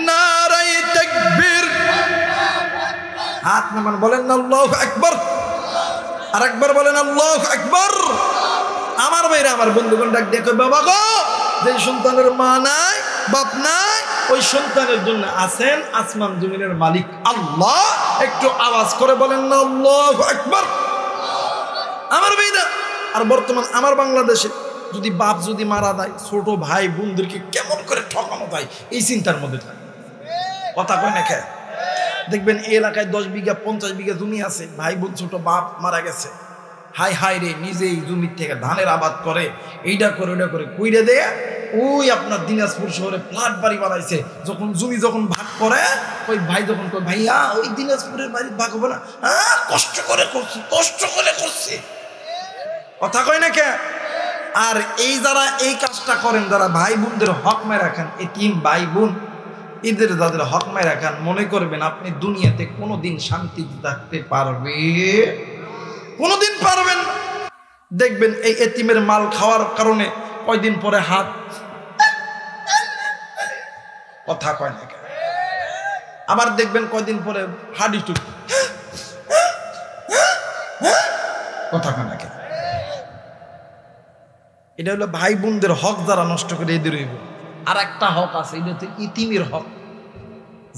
S1: নারায়ে তাকবীর। হাত নামান, বলেন আল্লাহু আকবার, আর একবার বলেন আল্লাহু আকবার। আমার ভাইরা আমার বন্ধুগণ ডাক দেখো, বাবা গো, যে সন্তানের মা নাই বাপ নাই, ওই সন্তানের জন্য আছেন আসমান জমিনের মালিক আল্লাহ। একটু আওয়াজ করে বলেন না আল্লাহু আকবার। আমার ভাইরা, আর বর্তমান আমার বাংলাদেশে যদি বাপ যদি মারা যায়, ছোট ভাই বোনদেরকে কেমন করে ঠকানো যায় এই চিন্তার মধ্যে থাকে। কথা কয় না খেয়ে দেখবেন এই এলাকায় 10 বিঘা 50 বিঘা জমি আছে, ভাই বোন ছোট, বাপ মারা গেছে, হাই হাই রে নিজেই জমির থেকে ধানের আবাদ করে, এইটা করে ওইটা করে কইরে দেয়া, ওই আপনার দিনাজপুর শহরে ফ্ল্যাট বাড়ি বানাইছে। যখন জমি যখন ভাগ করে, ওই ভাই যখন কয় ভাইয়া ওই দিনাজপুরের বাড়ি ভাগ হবে না, হ্যাঁ কষ্ট করে করছি, কষ্ট করে করছি। কথা কয় না কে? আর এই যারা এই কাজটা করেন, যারা ভাই বোনদের হক মেরে রাখেন, এতিম ভাই বোন এদের যাদের হক মেরে রাখেন, মনে করবেন আপনি দুনিয়াতে কোনোদিন শান্তিতে থাকতে পারবে, কোনোদিন পারবেন। দেখবেন এই এতিমের মাল খাওয়ার কারণে কয়দিন পরে হাত, কথা কয় না। আবার দেখবেন কয়দিন পরে হাড়ি টুক, কথা কয় না। এটা হলো ভাই বোনদের হক যারা নষ্ট করে এদের হইব। আর একটা হক আছে, এটা হচ্ছে ইতিমের হক।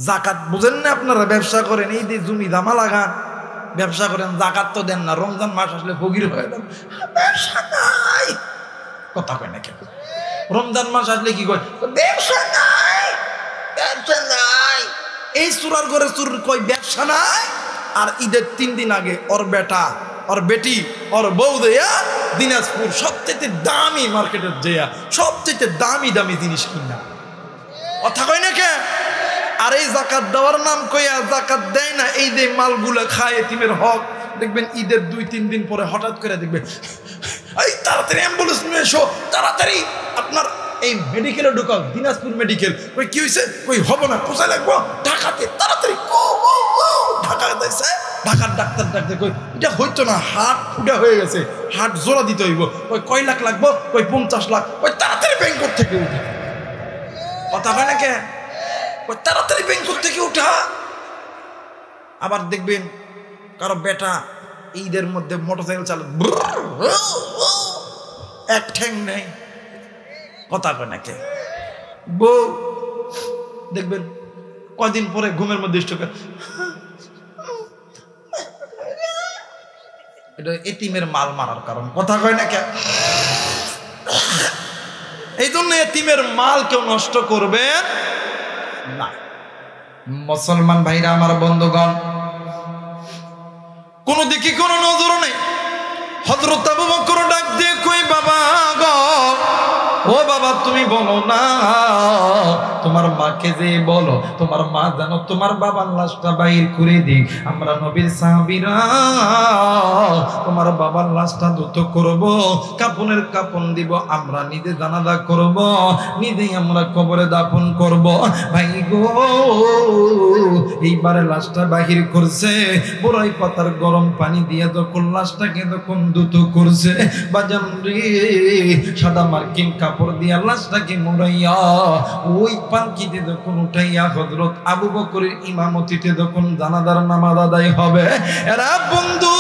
S1: জাকাত বুঝেন না আপনারা? ব্যবসা করেন, এই যে জমি জামা লাগান, ব্যবসা করেন, জাকাত তো দেন না, রমজান মাস আসলে ফকির হয়ে যান, ব্যবসা নাই। কথা কয় না কেন? রমজান মাস আসলে কি কয়? ব্যবসা নাই, ব্যবসা নাই। এই চোরার ঘরে চোর কই ব্যবসা নাই। আর ঈদের 3 দিন আগে ওর বেটা, ওর বেটি, ওর বউ দেয়া দিনাজপুর সবচেয়ে দামি মার্কেটের যেয়া সবচেয়ে দামি দামি জিনিস কিনা। কথা কয় না কে? আর এই জাকাত দেওয়ার নাম কইয়া জাকাত দেয় না, এই যে মালগুলা খায় এতিমের হক। দেখবেন ঈদের 2-3 দিন পরে হঠাৎ করে দেখবেন, এই তাড়াতাড়ি অ্যাম্বুলেন্স নিয়ে এসো, তাড়াতাড়ি আপনার এই মেডিকেলে ঢুকাও, দিনাজপুর মেডিকেল। কই কি হয়েছে? কই হবো না, কোথায় লাগবো? ঢাকাতে, তাড়াতাড়ি ঢাকা দিয়েছে। ঢাকার ডাক্তার ডাক্তার কই এটা হইতো না, হার্ট ফুটা হয়ে গেছে, হার্ট জোড়া দিতে হইব। কই কয় লাখ লাগবো? কই 50 লাখ। কই তাড়াতাড়ি ব্যাংকক থেকে উঠে। কথা হয় না কে? কই তাড়াতাড়ি ব্যাংকক থেকে উঠা। আবার দেখবেন কারো বেটা ঈদের মধ্যে মোটরসাইকেল চালায়, এক ঠ্যাং নেই। কথা কয় না কে? বউ দেখবেন কদিন পরে ঘুমের মধ্যে স্ট্রোক। এটা এতিমের মাল মারার কারণ। কথা কয় না কে? এই জন্য এতিমের মাল কেউ নষ্ট করবেন না। মুসলমান ভাইরা আমার, বন্ধুগণ, কোন দিকে কোনো নজর নেই। হযরত আবু বকর ডাক দিয়ে কই, বাবা গো, ও বাবা তুমি বলো না, তোমার মাকে যে বলো, তোমার মা জানো তোমার বাবার লাশটা বাইর করে দিই। আমরা নবীর সাহাবীরা তোমার বাবার লাশটা দ্রুত করব, কাফনের কাফন দিব, আমরা নিজে জানাজা করব, নিজেই আমরা কবরে দাফন করব। ভাই গো, এইবারে লাশটা বাহির করছে, বড়ই পাতার গরম পানি দিয়ে যখন লাশটাকে যখন দ্রুত করছে, বাজান রে, সাদা মার্কিন কাপড় দিয়া লাশটাকে মোড়াইয়া ওই পালকিতে যখন উঠাইয়া হযরত আবু বকরের ইমামতিতে যখন জানাজার নামাজ আদায় হবে, এরা বন্ধু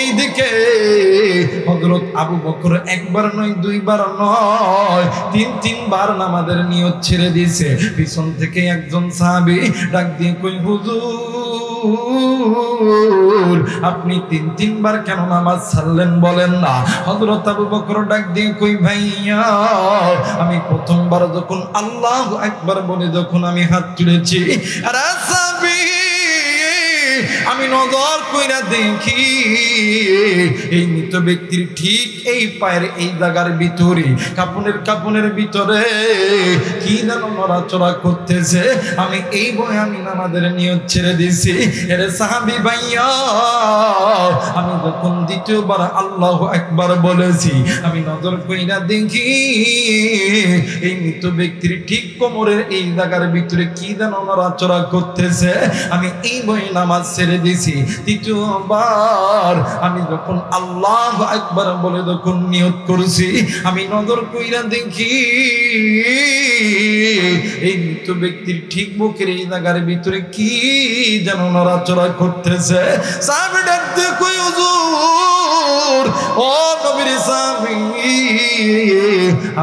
S1: এইদিকে হযরত আবু বকর একবার নয়, দুইবার নয়, 3-3 নামাজের নিয়ত ছেড়ে দিয়েছে। পিছন থেকে একজন সাহাবী ডাক দিয়ে কই, হুজুর আপনি 3-3 কেন নামাজ ছাড়লেন বলেন না? হযরত আবু বকর ডাক দিয়ে কই, ভাইয়া আমি প্রথমবার যখন আল্লাহু আকবার বলে যখন আমি হাত তুলেছি, আর সাহাবী আমি নজর কইরা দেখি এই মৃত ব্যক্তির ঠিক এই পায়ের এই জায়গার ভিতরে, কাপনের ভিতরে কি যেন নড়াচড়া করতেছে। আমি এই ভয়ে আমি নামাজের নিয়ত ছেড়ে দিছি। এরে সাহাবী ভাইয়া, আমি যখন দ্বিতীয়বার আল্লাহু আকবার বলেছি, আমি নজর কইরা দেখি এই মৃত ব্যক্তির ঠিক কোমরের এই জায়গার ভিতরে কি যেন নড়াচড়া করতেছে। আমি এই ভয়ে নামাজ ছেড়ে দিছি। তৃতীয়বার আমি যখন আল্লাহু আকবার বলে যখন নিয়ত করছি, আমি নজর কইরা দেখি এই মৃত ব্যক্তির ঠিক বুকের এই জায়গার ভিতরে কি যেন নড়াচড়া করতেছে। সাহাবী ডাক দিয়ে কই, হুজুর ও নবীর সাহাবী,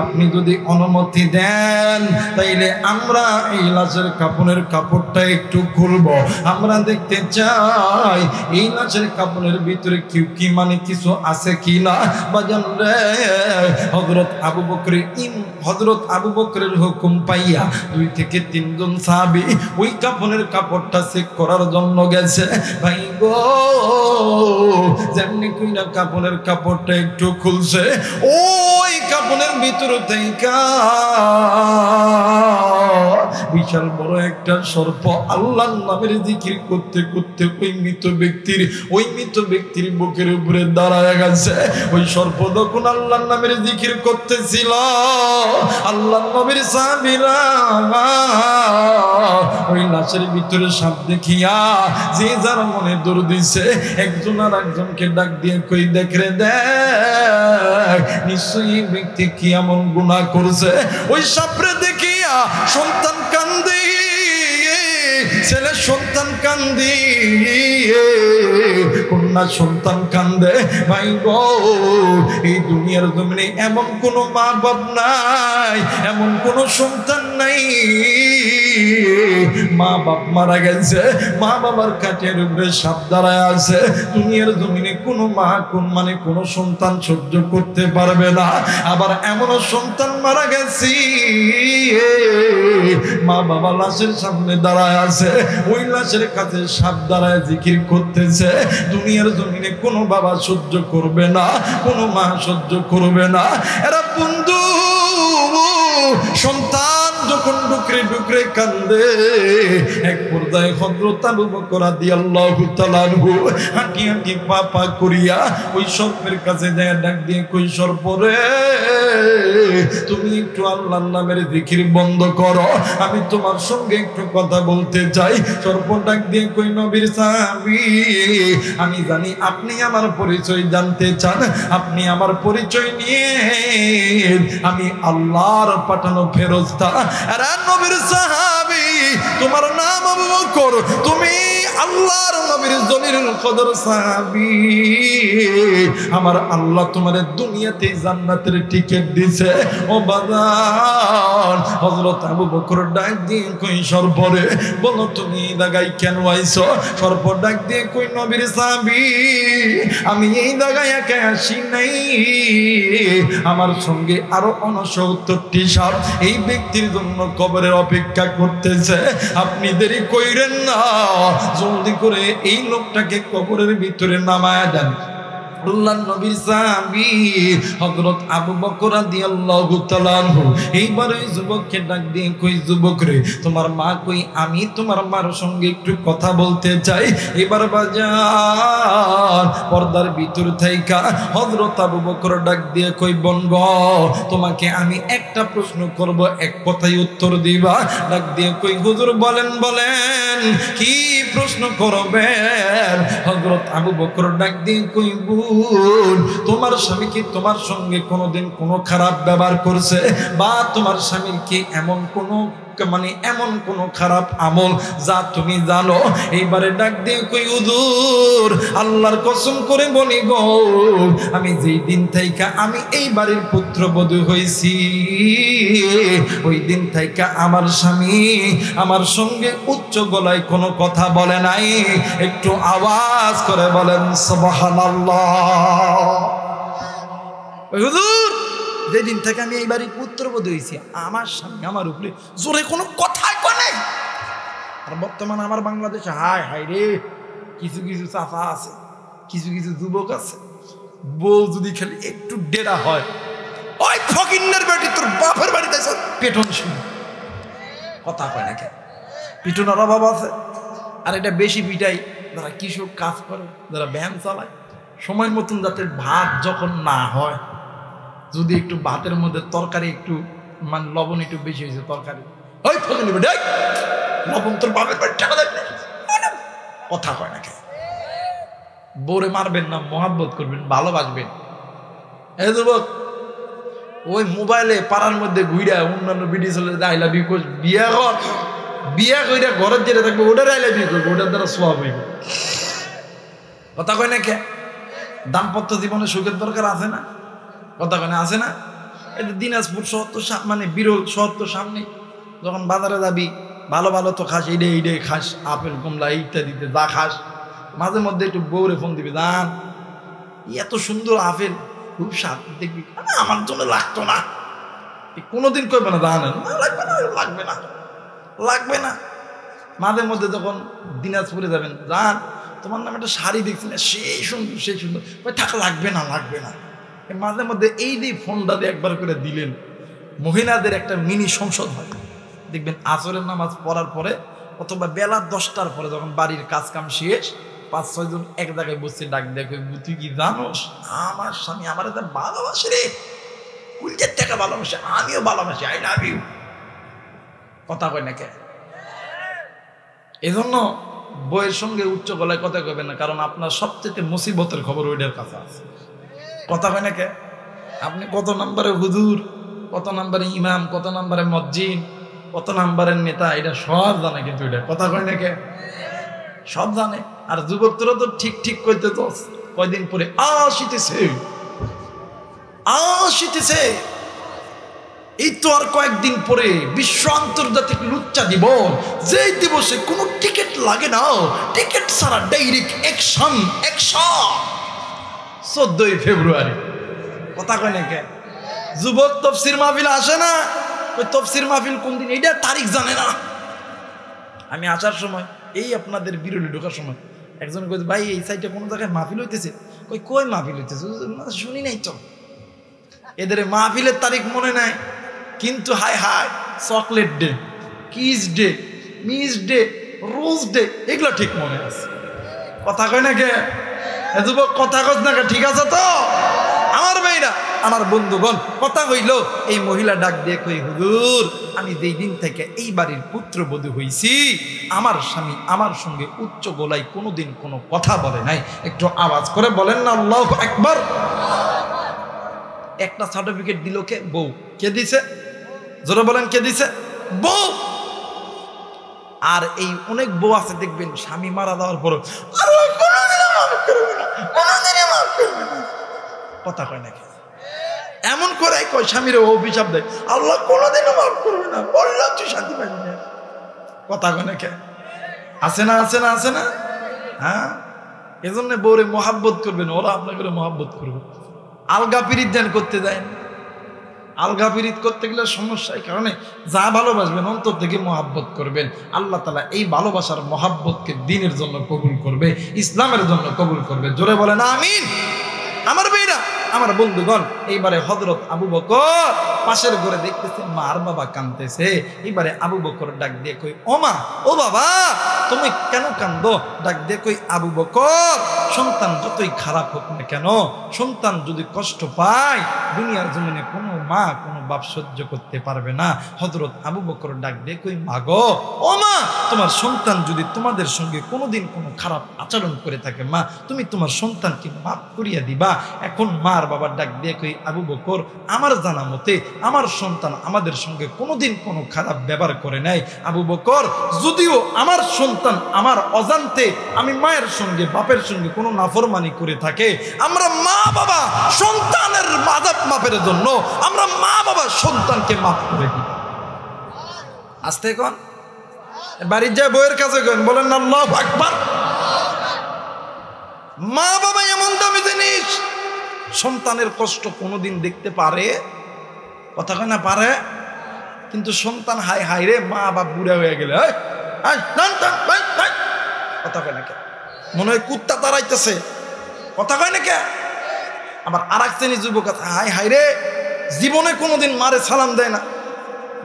S1: আপনি যদি অনুমতি দেন তাইলে আমরা এই লাশের কাফনের কাপড়টা একটু খুলবো, আমরা দেখতে চাই এই লাশের কাফনের ভিতরে কি মানে কিছু আছে কিনা। বাজান রে, হযরত আবু বকরের হুকুম পাইয়া 2 থেকে 3 জন সাহাবী ওই কাফনের কাপড়টা চেক করার জন্য গেছে। ভাই গো, যেমনি কইনা কাফনের কাপড়টা একটু খুলছে, ওই কাফনের ভিতর থেকে বিশাল বড় একটা সর্প আল্লাহর নামের জিকির করতে করতে ওই মৃত ব্যক্তির বুকের উপরে দাঁড়ায় গেছে। ওই সর্প যখন আল্লাহর নামের জিকির করতেছিল, আল্লাহর নবীর সাহাবীরা ওই লাশের ভিতরে সাপ দেখিয়া যে যার মনে দৌড় দিছে, একজন আর একজনকে ডাক দিয়ে কই, দেখ রে দেখ, নিশ্চয়ই ব্যক্তি কি এমন গুনাহ করছে। ওই সাপরে দেখিয়া সন্তান কান্দে, ছেলে সন্তান কান্দি কন্যা সন্তান কান্দে। ভাই গো, এই দুনিয়ার জমিনে এমন কোন মা বাপ নাই, এমন কোন সন্তান নাই মা বাপ মারা গেছে, মা বাবার কাঠের উপরে সাপ দাঁড়ায় আছে। দুনিয়ার জমিনে কোনো মা কোনো সন্তান সহ্য করতে পারবে না। আবার এমনও সন্তান মারা গেছি মা বাবা লাশের সামনে দাঁড়ায় আছে, ওই লাশের কাছে সাপ দাঁড়ায় জিকির করতেছে। দুনিয়ার জমিনে কোনো বাবা সহ্য করবে না, কোনো মা সহ্য করবে না। এরা বন্ধু সন্তান যখন ডুকরে ডুকরে কান্দে, এক পর্যায়ে হযরত আবু বকর রাদিয়াল্লাহু তাআলা আনহু হাঁটি হাঁটি পা পা করিয়া ওই সর্পের কাছে যায়, ডাক দিয়ে কই সর্প রে, তুমি একটু আল্লাহর নামের জিকির বন্ধ করো, আমি তোমার সঙ্গে একটু কথা বলতে চাই। সর্প ডাক দিয়ে কই নবীর সাহাবী, আমি জানি আপনি আমার পরিচয় জানতে চান, আপনি আমার পরিচয় নিয়ে আমি আল্লাহর পাঠানো ফেরেশতা। আরে নবীর সাহাবী, তোমার নাম আবু বকর, তুমি আল্লাহর নবীর জলিলুল কদর সাহাবী। আমার আল্লাহ তোমারে দুনিয়াতে জান্নাতের টিকিট দিছে। ও বাজান, হযরত আবু বকর ডাক দিয়ে কই সর্পরে, বলো তুমি এই জায়গায় কেন আইছো? সর্প ডাক দিয়ে কই নবীর সাহাবী, আমি এই জায়গায় একা আসি নাই, আমার সঙ্গে আরো 69টি সাপ এই ব্যক্তির জন্য কবরের অপেক্ষা করতেছে। আপনি দেরি কইরেন না, জলদি করে এই লোকটাকে কবরের ভিতরে নামায়া দেন। আল্লাহর নবীর সাহাবী হযরত আবু বকর রাদিয়াল্লাহু তাআলা আনহু এইবার ওই যুবককে ডাক দিয়ে কই, যুবক রে, তোমার মা কই? আমি তোমার মার সঙ্গে একটু কথা বলতে চাই। এবার বাজার পর্দার ভিতর থাইকা হযরত আবু বকর ডাক দিয়ে কই, বোন গো, তোমাকে আমি একটা প্রশ্ন করব, এক কথায় উত্তর দিবা। ডাক দিয়ে কই, হুজুর বলেন বলেন, কি প্রশ্ন করবেন? হযরত আবু বকর ডাক দিয়ে কই, তোমার স্বামী কি তোমার সঙ্গে কোনোদিন কোনো খারাপ ব্যবহার করছে, বা তোমার স্বামীর কি এমন কোনো খারাপ আমল যা তুমি জানো? এইবারে ডাক দিয়ে কই, হুজুর আল্লাহর কসম করে বলি গো, আমি যেই দিন থেকে আমি এই বাড়ির পুত্রবধূ হইছি, ওই দিন থেকে আমার স্বামী আমার সঙ্গে উচ্চ গলায় কোনো কথা বলে নাই। একটু আওয়াজ করে বলেন সুবহানাল্লাহ। হুজুর যেদিন থেকে আমি এই বাড়ির পুত্রবধূ হয়েছি, আমার স্বামী আমার উপরে জোরে কোনো কথাই কয় নাই। আর বর্তমানে আমার বাংলাদেশে হায় হায় রে, কিছু কিছু চাচা আছে, কিছু কিছু যুবক আছে, বউ যদি খালি একটু ডেরা হয়, ওই ফকিন্নের বেটি তোর বাপের বাড়িতে পেটন শুনে কথা কয় না। কেন পিটনের অভাব আছে? আর এটা বেশি পিটাই যারা কৃষক কাজ করে, যারা ভ্যান চালায়, সময় মতন যাতে ভাত যখন না হয়, যদি একটু ভাতের মধ্যে তরকারি একটু লবণ একটু বেশি হয়েছে তরকারি, ওই ফকির বেটি লবণ তোর বাপের বাড়ি টাকা দেবে কথা কয় না। কেন বউরে মারবেন না, মহাব্বত করবেন, ভালোবাসবেন। এই যুবক, ওই মোবাইলে পাড়ার মধ্যে ঘুরে অন্যান্য ভিডিও চলে আই লাভ ইউ কোচ, বিয়া কর, বিয়া কইরা ঘরের যেটা থাকবে ওটার আই লাভ ইউ করবো, ওটার দ্বারা সওয়াব হইব। কথা কয় না কে? দাম্পত্য জীবনে সুখের দরকার আছে না? কথা কয় না, আছে না? এটা দিনাজপুর শহর তো বিরল শহর তো সামনে, যখন বাজারে যাবি ভালো ভালো তো খাস, এইডে খাস, আপেল কমলা ইত্যাদিতে যা খাস, মাঝে মধ্যে একটু বউরে ফোন দিবি, দান এত সুন্দর আপেল, খুব স্বাদ, দেখবি আমার জন্য লাগতো না, কোনোদিন কইবে না, জানেন লাগবে না, লাগবে না, লাগবে না। মাঝে মধ্যে যখন দিনাজপুরে যাবেন, জান তোমার নামে একটা শাড়ি দেখছি না, সেই সুন্দর, সেই সুন্দর, থাকা লাগবে না, লাগবে না। মাঝে মধ্যে এই যে ফোনটা দিয়ে একবার করে দিলেন, মহিলাদের একটা মিনি সংসদ হয়, দেখবেন আসরের নামাজ পড়ার পরে অথবা বেলা 10টার পরে যখন বাড়ির কাজ কাম শেষ, 5-6 জন এক জায়গায় বসে ডাক দেখে, তুই কি জানোস আমার স্বামী আমার এটা ভালোবাসে রে, কুলজের টাকা ভালোবাসে, আমিও ভালোবাসি, আই লাভ ইউ। কথা কয় না কে? এজন্য বইয়ের সঙ্গে উচ্চ গলায় কথা কইবেন না, কারণ আপনার সবচেয়ে মুসিবতের খবর ওইটার কাছে আছে। কথা কয় না কে? আপনি কত নাম্বারে হুজুর, কত নাম্বারে ইমাম, কত নাম্বারে মসজিদ, কত নাম্বারের নেতা, এটা সব জানে, কিন্তু এটা কথা কয় না কে? সব জানে। আর যুবক তোরা তো ঠিক ঠিক করতে তো কয়দিন পরে আসিতেছে আসিতেছে, এই তো আর কয়েকদিন পরে বিশ্ব আন্তর্জাতিক লুচ্চা দিবস, যেই দিবসে কোনো টিকিট লাগে না, টিকিট ছাড়া ডাইরেক্ট অ্যাকশন অ্যাকশন। 14ই ফেব্রুয়ারি কথা কয় না কে? যুবক তফসির মাহফিল আসে না, ওই তফসির মাহফিল কোন দিন এইটা তারিখ জানে না। আমি আসার সময় এই আপনাদের বিরুলি ঢোকার সময় একজন কই, ভাই এই সাইডে কোনো জায়গায় মাহফিল হইতেছে। কই মাহফিল হইতেছে? শুনি নাই তো। এদের মাহফিলের তারিখ মনে নাই, কিন্তু high high chocolate day, kiss day, miss day, rose day এগুলো ঠিক মনে আছে। কথা কয় না কে? যুবক কথা কয় না কে? ঠিক আছে তো আমার ভাইরা, আমার বন্ধুগণ? কথা হইল, এই মহিলা ডাক দিয়ে কই, হুজুর আমি যেই দিন থেকে এই বাড়ির পুত্রবধূ হইছি, আমার স্বামী আমার সঙ্গে উচ্চ গলায় কোনোদিন কোনো কথা বলে নাই। একটু আওয়াজ করে বলেন না আল্লাহু আকবার। একটা সার্টিফিকেট দিল কে? বউ। কে দিছে? জোরে বলেন কে দিছে? বউ। আর এই অনেক বউ আছে দেখবেন স্বামী মারা যাওয়ার পর কথা কয় নাকি? এমন করে কয় স্বামীর অভিশাপ দেয়, আল্লাহ কোনোদিনও মাফ করবে না, বললাম তুই শান্তি পাইবি না। কথা কয় নাকি? আছে না আছে না আছে না? হ্যাঁ, এজন্য বউরে মহাব্বত করবেন, ওরা আপনাকে মহাব্বত করবে। আলগা পিরিত দেন করতে দেন। আলগা পিরিত করতে গেলে সমস্যা, এই কারণে যা ভালোবাসবেন অন্তর থেকে মহাব্বত করবেন। আল্লাহ তাআলা এই ভালোবাসার মহাব্বতকে দ্বীনের জন্য কবুল করবে, ইসলামের জন্য কবুল করবে। জোরে বলেন আমিন। আমার ভাইরা, আমার বন্ধুগণ, এইবারে হযরত আবু বকর পাশের ঘরে দেখতেছে মার বাবা কাঁদতেছে। এইবারে আবু বকর ডাক দিয়ে কই, ও মা, ও বাবা, তুমি কেন কান্দো? ডাক দিয়ে কই, আবু বকর, সন্তান যতই খারাপ হোক না কেন, সন্তান যদি কষ্ট পায়, দুনিয়ার জমিনে কোনো মা কোনো বাপ সহ্য করতে পারবে না। হযরত আবু বকর ডাক দিয়ে কই, মা গো, ও মা, তোমার সন্তান যদি তোমাদের সঙ্গে কোনোদিন কোনো খারাপ আচরণ করে থাকে, মা তুমি তোমার সন্তানকে মাফ করিয়া দিবা। এখন মার বাবার ডাক দিয়ে কই, আবু বকর, আমার জানা মতে আমার সন্তান আমাদের সঙ্গে কোনোদিন কোনো খারাপ ব্যবহার করে নাই। আবু বকর, যদিও আমার সন্তান আমার অজান্তে আমি মায়ের সঙ্গে বাপের সঙ্গে কোনো নাফরমানি করে থাকে, আমরা মা বাবা সন্তানের আযাব মাপের জন্য আমরা মা বাবা সন্তানকে মাফ করে দিই। আস্তে কোন বাড়ির যায় বউয়ের কাছে কোন, বলেন না আল্লাহু আকবার। মা বাবা এমন দামি জিনিস, সন্তানের কষ্ট কোনোদিন দেখতে পারে? কথা কয় না পারে? কিন্তু সন্তান হাই হাই রে, মা বাপ বুড়া হয়ে গেলে কথা কয় না কে? মনে হয় কুত্তা তাড়াইতেছে। কথা কয় না কে? আবার আর এক শ্রেণী যুবক আছে, হাই হাই রে, জীবনে কোনোদিন মারে সালাম দেয় না।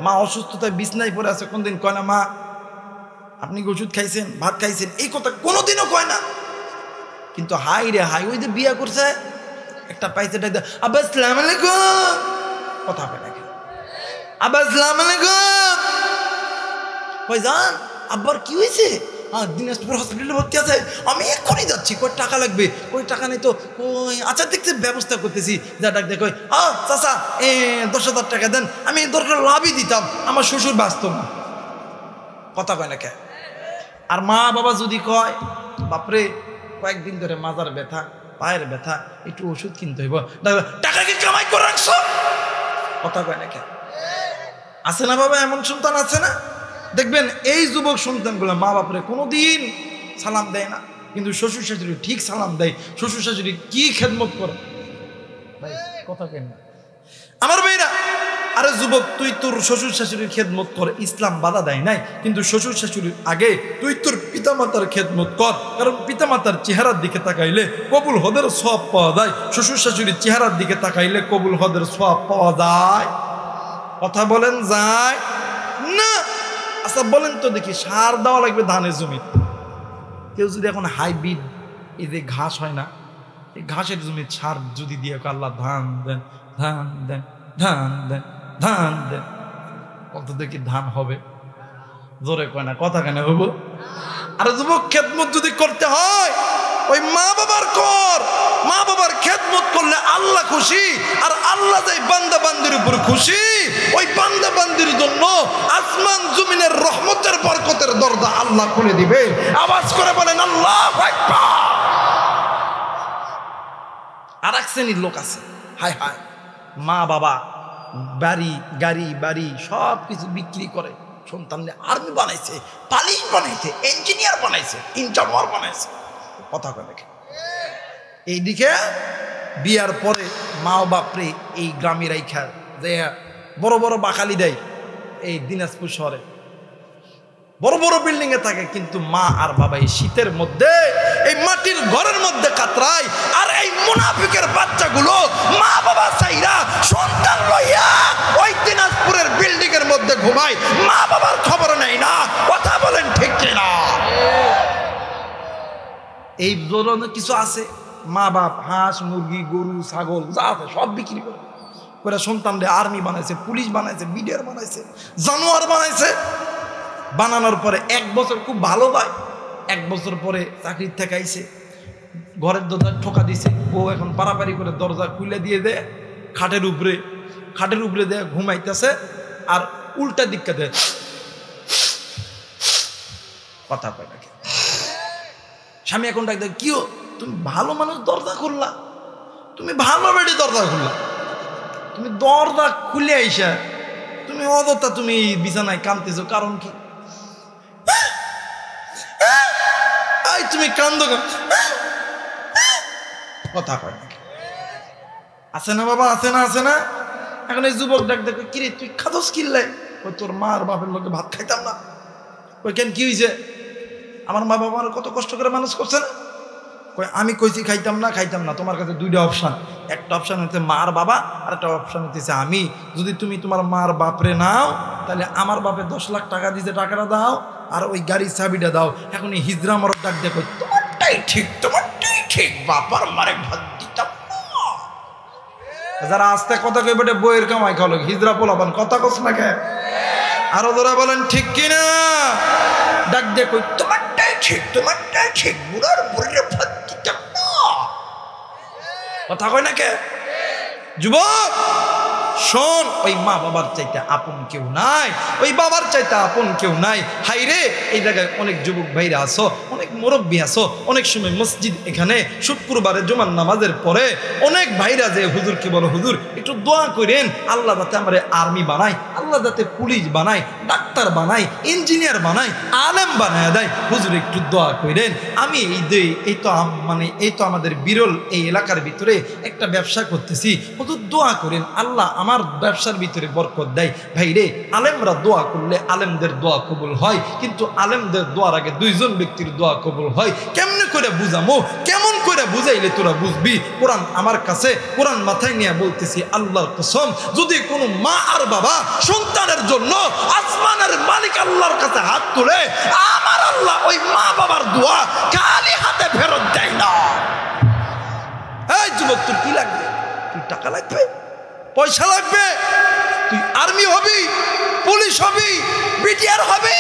S1: মা অসুস্থতায় বিছনায় পড়ে আছে, কোনদিন কয় না মা আপনি কি ওষুধ খাইছেন, ভাত খাইছেন, এই কথা কোনোদিনও কয় না। কিন্তু হাই রে হাই, ওই যে বিয়া করছে একটা পাইছে, আব্বা আসসালামু আলাইকুম, কথা কয় নাকি? আব্বা আসসালামু আলাইকুম, কই যান, আব্বার কি হয়েছে? দিনাজপুর হসপিটালে ভর্তি আছে, আমি এক্ষুনি যাচ্ছি। কই টাকা লাগবে? কই টাকা নেই তো। কই আচ্ছা দেখতে ব্যবস্থা করতেছি। যা ডাক দেখ, চাচা 10,000 টাকা দেন, আমি দরকার লাভই দিতাম, আমার শ্বশুর বাঁচত না। কথা কয় না কে? আর মা বাবা যদি কয়, বাপরে কয়েকদিন ধরে মাজার ব্যথা, পায়ের ব্যথা, একটু ওষুধ কিনতে হইব, টাকা কি কামাই করে রাখছো? কথা কয় না কে? আছে না বাবা? এমন সন্তান আছে না? দেখবেন এই যুবক সন্তানগুলো মা বাপরে কোনোদিন সালাম দেয় না, কিন্তু শ্বশুর শাশুড়ি ঠিক সালাম দেয়। শ্বশুর শাশুড়ি কি খেদমত করে, ভাই কথা কেন না আমার ভাইরা? আরে যুবক, তুই তোর শ্বশুর শাশুড়ির খেদমত কর, ইসলাম বাধা দেয় নাই, কিন্তু শ্বশুর শাশুড়ির আগে তুই তোর পিতামাতার খেদমত কর। কারণ পিতামাতার চেহারার দিকে তাকাইলে কবুল হদের সওয়াব পাওয়া যায়, শ্বশুর শাশুড়ির চেহারার দিকে তাকাইলে কবুল হদের সওয়াব পাওয়া যায়। কথা বলেন যায় না? আচ্ছা বলেন তো দেখি, সার দেওয়া লাগবে ধানের জমি, কেউ যদি এখন হাইব্রিড এই যে ঘাস হয় না, এই ঘাসের জমি সার যদি দিয়ে আল্লাহ ধান দেন, ধান দেন, ধান দেন, ধান দেন, কত দেখি ধান হবে? জোরে কয় না, কথা কেন হবো? আর যুবক, খেদমত যদি করতে হয় ওই মা বাবার কর। মা বাবার খেদমত করলে আল্লাহ খুশি, আর আল্লাহ যাই বান্দা বান্দির উপর খুশি, ওই বান্দা বান্দির জন্য আসমান জমিনের রহমতের বরকতের দরজা আল্লাহ খুলে দিবে। আওয়াজ করে বলেন শ্রেণীর লোক আছে, হায় হায়, মা বাবা বাড়ি গাড়ি বাড়ি সব কিছু বিক্রি করে সন্তানদের আর্মি বানাইছে, পালিশ বানাইছে, ইঞ্জিনিয়ার বানাইছে, ইঞ্জিনিয়ার বানাইছে। কথা কয় দেখে এইদিকে বিয়ার পরে মা বাপরে এই গ্রামের রাইখা যে বড় বড় বাকালি দেয় এই দিনাজপুর শহরে বড় বড় বিল্ডিং এ থাকে, কিন্তু মা আর বাবা এই শীতের মধ্যে এই মাটির ঘরের মধ্যে কাতরায়। আর এই মুনাফিকের বাচ্চাগুলো মা বাবা চাইরা সন্তান লইয়া ওই দিনাজপুরের বিল্ডিং এর মধ্যে ঘুমায়, মা বাবার খবর নেই না। কথা বলেন ঠিক কিনা? এই ধরনের কিছু আছে, মা বাপ হাঁস মুরগি গরু ছাগল যা আছে সব বিক্রি করে করে সন্তানদের আর্মি বানাইছে, পুলিশ বানাইছে, বিডিআর বানাইছে, জানোয়ার বানাইছে। বানানোর পরে 1 বছর খুব ভালো পায়, 1 বছর পরে চাকরির থেকে আইছে, ঘরের দরজা ঠোকা দিছে, বউ এখন পারাপারি করে দরজা খুলে দিয়ে দেয়, খাটের উপরে দেয় ঘুমাইতেছে, আর উল্টা দিকটা দেয়, কথা কয় নাকি। স্বামী এখন ডাক দেয়, কি তুমি ভালো মানুষ দরজা খুললা, তুমি ভালো বেড়ে দরজা খুললা, তুমি দরজা খুলে আইসা তুমি অযথা তুমি বিছানায় কাঁদতেছো, কারণ কি? তুমি কান্দো, কথা কয় নাকি? আছে না বাবা, আছে না, আছে না? এখন এই যুবক ডাক দেখো, কিরে তুই খাদস কিনলে? ওই তোর মা আর বাপের লোকে ভাত খাইতাম না। ওই কেন কি হয়েছে? আমার মা বাবা কত কষ্ট করে মানুষ করছে না। আমি কইছি খাইতাম না, তোমার কাছে 2টা অপশান, একটা অপশান হচ্ছে মা আর বাবা, আর একটা অপশান হচ্ছে আমি। যদি তুমি তোমার মার বাপরে নাও, তাহলে আমার বাপে 10 লাখ টাকা দিতে টাকাটা দাও, আর ওই গাড়ির চাবিটা দাও। এখন এই হিজড়া মরদ ডাক দেখো, তোমারটাই ঠিক, বাপার মারে ভাত দিতাম না। যারা আস্তে কথা কই বেটে বইয়ের কামাই খাওয়া লোক হিজড়া পোলাপান, কথা কস না কে? আরো ধরে বলেন ঠিক কিনা? ডাক দেখো, তোমারটাই ঠিক, বুড়ার বুড়ির ভাত দিতাম না। কথা কয় না কে? যুবক শোন, ওই মা বাবার চাইতে আপন কেউ নাই, ওই বাবার চাইতে আপন কেউ নাই। হাই রে, এই জায়গায় অনেক যুবক ভাইরা আসো, অনেক মুরব্বী আসো, অনেক সময় মসজিদ এখানে শুক্রবারে জুমার নামাজের পরে অনেক ভাইরা যে হুজুর কি বলো, হুজুর একটু দোয়া করেন, আল্লাহ যাতে আমার আর্মি বানায়, আল্লাহ যাতে পুলিশ বানায়, ডাক্তার বানায়, ইঞ্জিনিয়ার বানায়, আলেম বানায় দেয়, হুজুর একটু দোয়া করেন। আমি এই তো আমাদের বিরল এই এলাকার ভিতরে একটা ব্যবসা করতেছি, হুজুর দোয়া করেন আল্লাহ আমার ব্যবসার ভিতরে বরকত দেয়। ভাই রে, আলেমরা দোয়া করলে আলেমদের দোয়া কবুল হয়, কিন্তু আলেমদের দোয়ার আগে 2 জন ব্যক্তির দোয়া কবুল হয়। কেমনে করে বুঝামো, কেমন করে বুঝাইলে তোরা বুঝবি? কোরআন আমার কাছে, কোরআন মাথায় নিয়ে বলতেছি আল্লাহর কসম, যদি কোনো মা আর বাবা সন্তানের জন্য আসমানের মালিক আল্লাহর কাছে হাত তুলে, আমার আল্লাহ ওই মা বাবার দোয়া খালি হাতে ফেরত দেয় না। এই যুবক, তোর কি লাগবে? তুই টাকা লাগবে, পয়সা লাগবে, তুই আর্মি হবি, পুলিশ হবি, বিটিআর হবি,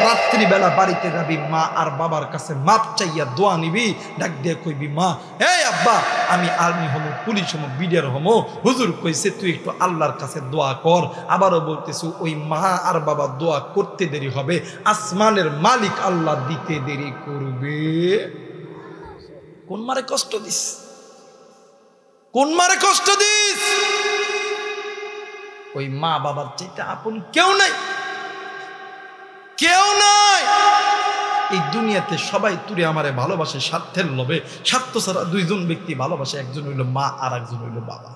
S1: রাত্রিবেলা বাড়িতে যাবি, মা আর বাবার কাছে মাপ চাইয়া দোয়া নিবি, ডাক দিয়ে কইবি, মা এই আব্বা আমি আর্মি হমো, পুলিশ হমো, বিটিআর হমো, হুজুর কইছে তুই একটু আল্লাহর কাছে দোয়া কর। আবারও বলতেছি, ওই মা আর বাবা দোয়া করতে দেরি হবে, আসমানের মালিক আল্লাহ দিতে দেরি করবে। কোন মারে কষ্ট দিস, কোন মারে কষ্ট দিস? ওই মা বাবার চাইতে আপন কেউ নাই, কেউ নাই এই দুনিয়াতে। সবাই তুরে আমারে ভালোবাসে স্বার্থের লোভে, স্বার্থ ছাড়া 2 জন ব্যক্তি ভালোবাসে, একজন হইল মা আর একজন হইল বাবা।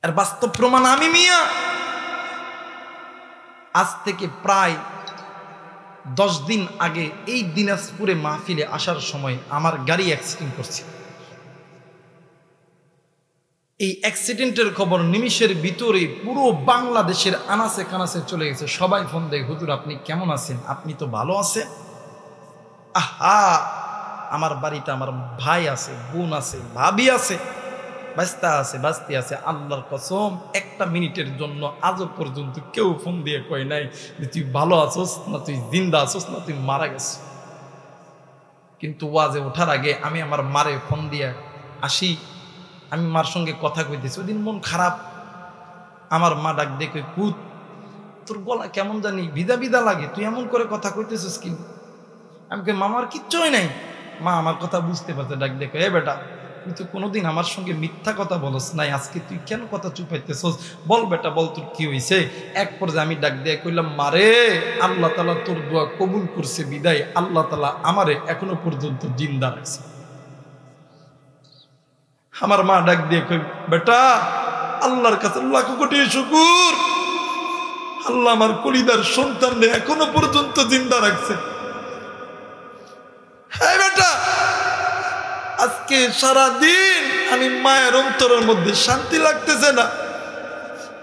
S1: আর বাস্তব প্রমাণ আমি মিয়া। আজ থেকে প্রায় 10 দিন আগে এই দিনাজপুরে মাহফিলে আসার সময় আমার গাড়ি অ্যাক্সিডেন্ট করছে। এই অ্যাক্সিডেন্টের খবর নিমিষের ভিতরে পুরো বাংলাদেশের আনাচে কানাচে চলে গেছে। সবাই ফোন দেয়, হুজুর আপনি কেমন আছেন? আপনি তো ভালো আছেন? আহা, আমার বাড়িতে আমার ভাই আছে, বোন আছে, ভাবি আছে, বাস্তা আছে, বাস্তি আছে। আল্লাহর কসম, 1টা মিনিটের জন্য আজও পর্যন্ত কেউ ফোন দিয়ে কয় নাই যে তুই ভালো আছোস, না তুই জিন্দা আছোস, না তুই মারা গেছিস। কিন্তু ওয়াজে ওঠার আগে আমি আমার মারে ফোন দিয়ে আসি, আমি মার সঙ্গে কথা কইতেছি। ওই দিন মন খারাপ, আমার মা ডাক দেখে, কুত তোর গলা কেমন জানি ভিদা ভিদা লাগে, তুই এমন করে কথা কইতেছিস কি? আমি কই মামার কিচ্ছুই নাই, মা আমার কথা বুঝতে পারছে, ডাক দেখো, এ বেটা তুই তো কোনোদিন আমার সঙ্গে মিথ্যা কথা বলস নাই, আজকে তুই কেন কথা চুপাইতেছস, বল বেটা বল তোর কি হয়েছে। এক পর্যায়ে আমি ডাক দিয়ে কইলাম, মারে আল্লাহ তাআলা তোর দোয়া কবুল করছে বিদায় আল্লাহ তাআলা আমারে এখনো পর্যন্ত জিন্দা রাখছে। আমার মা ডাক দিয়ে কই, বেটা আল্লাহর কাছে লাখ কোটি শুকর, আল্লাহ আমার কলিদার সন্তানকে এখনো পর্যন্ত জিন্দা রাখছে। হ্যাঁ বেটা, আজকে সারাদিন আমি মায়ের অন্তরের মধ্যে শান্তি লাগতেছে না,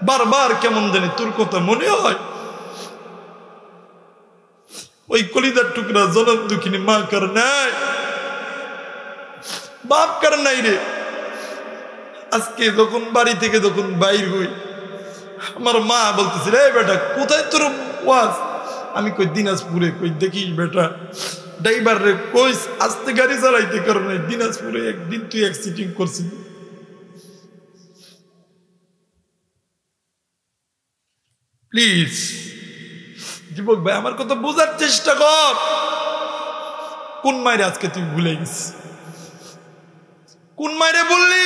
S1: বারবার কেমন জানি তোর কথা মনে হয়। ওই কলিদার টুকরা জনম দুঃখিনী মা কার নাই, বাপ কার নাই রে। আজকে যখন বাড়ি থেকে যখন বাইর হই, আমার মা বলতেছে, রে বেটা কোথায় তোর ওয়াজ? আমি কই দিনাজপুরে। কই দেখিস বেটা, ড্রাইভার রে কইস আস্তে গাড়ি চালাইতে, কারণে দিনাজপুরে একদিন তুই অ্যাক্সিডেন্ট করছিস। প্লিজ যুবক ভাই আমার কথা বোঝার চেষ্টা কর। কোন মায়ের আজকে তুই ভুলে গেছিস? কোন মায়েরে বললি?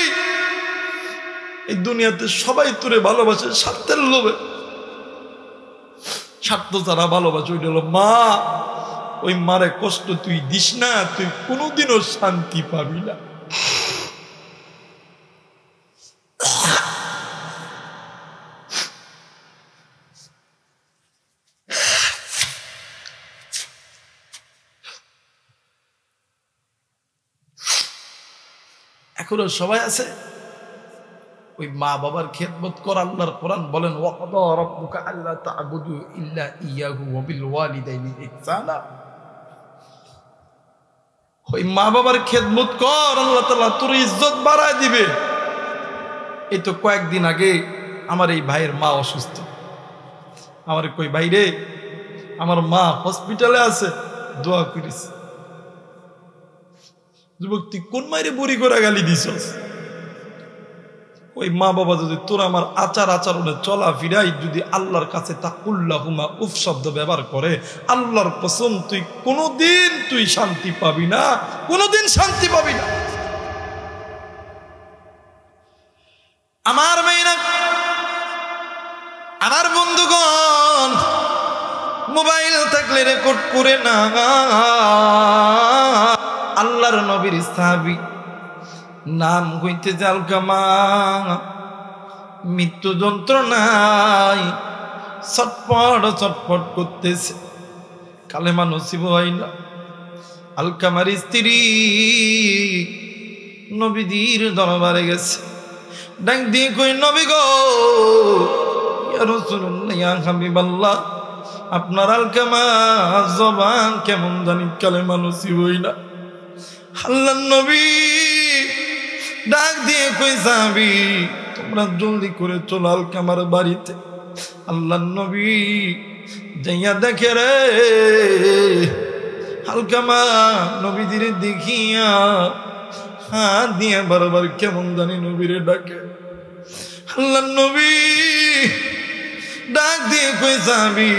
S1: এই দুনিয়াতে সবাই তোরে ভালোবাসে স্বার্থের লোভে, স্বার্থ ছাড়া ভালোবাসে ওইটা হলো মা। ওই মারে কষ্ট তুই দিস না, তুই কোনোদিনও শান্তি পাবি না। এখনো সবাই আছে ওই মা বাবার খেদমত কর। আল্লাহর কোরআন বলেন, ওয়াকাদা রাব্বুকা আল্লা তা'বুদু ইল্লা ইয়াহু ওয়া বিল ওয়ালিদাইনি ইহসানা। ওই মা বাবার খেদমত কর, আল্লাহ তাআলা তোর ইজ্জত বাড়ায় দিবে। এই তো কয়েকদিন আগে আমার এই ভাইয়ের মা অসুস্থ। আমার কই, ভাই রে আমার মা হসপিটালে আছে, দোয়া করিস। যুবক তুই কোন মায়েরে বুড়ি করে গালি দিছস? ওই মা বাবা যদি তোর আমার আচার আচরণে চলা ফিরাই যদি আল্লাহর কাছে তাকুল্লাহুমা উফ শব্দ ব্যবহার করে, আল্লাহর কসম তুই কোনোদিন তুই শান্তি পাবি না, কোনোদিন শান্তি পাবি না। আমার মেয়েরা, আমার বন্ধুগণ, মোবাইল থাকলে রেকর্ড করে না। আল্লাহর নবীর সাহাবী নাম হইতে আলকামা, মৃত্যু যন্ত্রণায় ছটফট ছটফট করতেছে, কালেমা নসিব হয় না। আলকামার স্ত্রী নবীজির দরবারে গেছে, ডাক দিয়ে কই, নবী গো, ইয়া রাসূলুল্লাহ, ইয়া হাবিবাল্লাহ, আপনার আলকামা জবান কেমন জানি কালেমা নসিব হয় না। আল্লাহর নবী ডাক দিয়ে কই, সাহাবী তোমরা জলদি করে চলো আলকামার বাড়িতে। আল্লাহর নবী যাইয়া দেখে রে আলকামা নবীজিরে দেখিয়া হাত দিয়ে বারবার কেমন জানি নবীরে ডাকে। আল্লাহর নবী ডাক দিয়ে কই, সাহাবী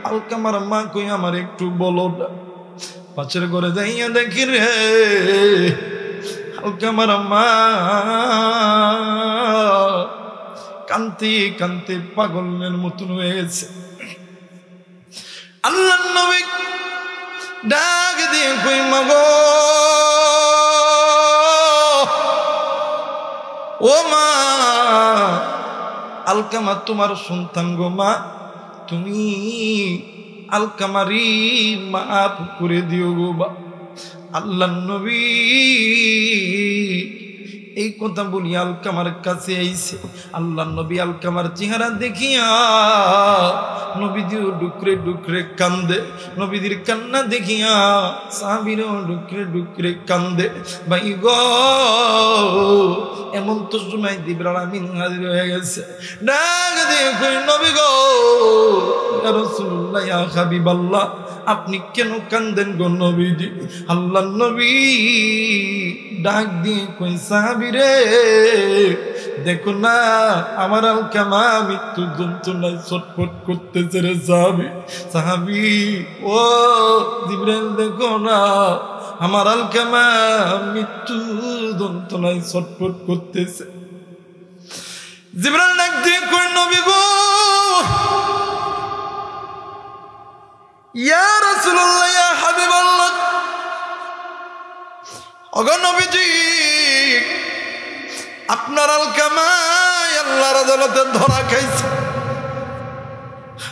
S1: আলকামার মা কই, আমার একটু বলো না। পাশের ঘরে যাইয়া দেখি রে আলকামার মা কান্তি কান্তি পাগলের মতন হয়ে গেছে। আল্লাহর নবী ডাক দিয়ে কই, মাগো ও মা, আলকামা তোমার সন্তান গো মা, তুমি আলকামারি মাফ করে দিও গো বা। আল্লাহর নবী এই কথা বলি আলকামার কাছে আইছে। আল্লাহর নবী আলকামার চেহারা দেখিয়া নবীজিও ডুকরে ডুকরে কান্দে। নবীজির কান্না দেখিয়া সাহাবীরাও ডুকরে ডুকরে কান্দে। ভাই গো, এমন তো সময় জিবরাইল আমিন হাজির হয়ে গেছে, ডাক দিয়ে কই, নবী গো, ইয়া রাসূলুল্লাহ, ইয়া হাবিবাল্লাহ, আপনি কেন কান্দেন গো নবীজি? আল্লাহর নবী ডাক দিয়ে কই, সাহাবী রে দেখো না আমার আলকামা মৃত্যু যন্ত্রণায় ছটফট করতেছে রে সাহাবী। সাহাবী ও জিবরাইল দেখো না আমার আলকামা মৃত্যু যন্ত্রণায় ছটফট করতেছে। জিবরাইল ডাক দিয়ে কই নবী গো, ইয়া রাসূলুল্লাহ, ইয়া হাবিবাল্লাহ, ওগো নবীজি, আপনার আলকামা আল্লাহর আদালতে ধরা খাইছে।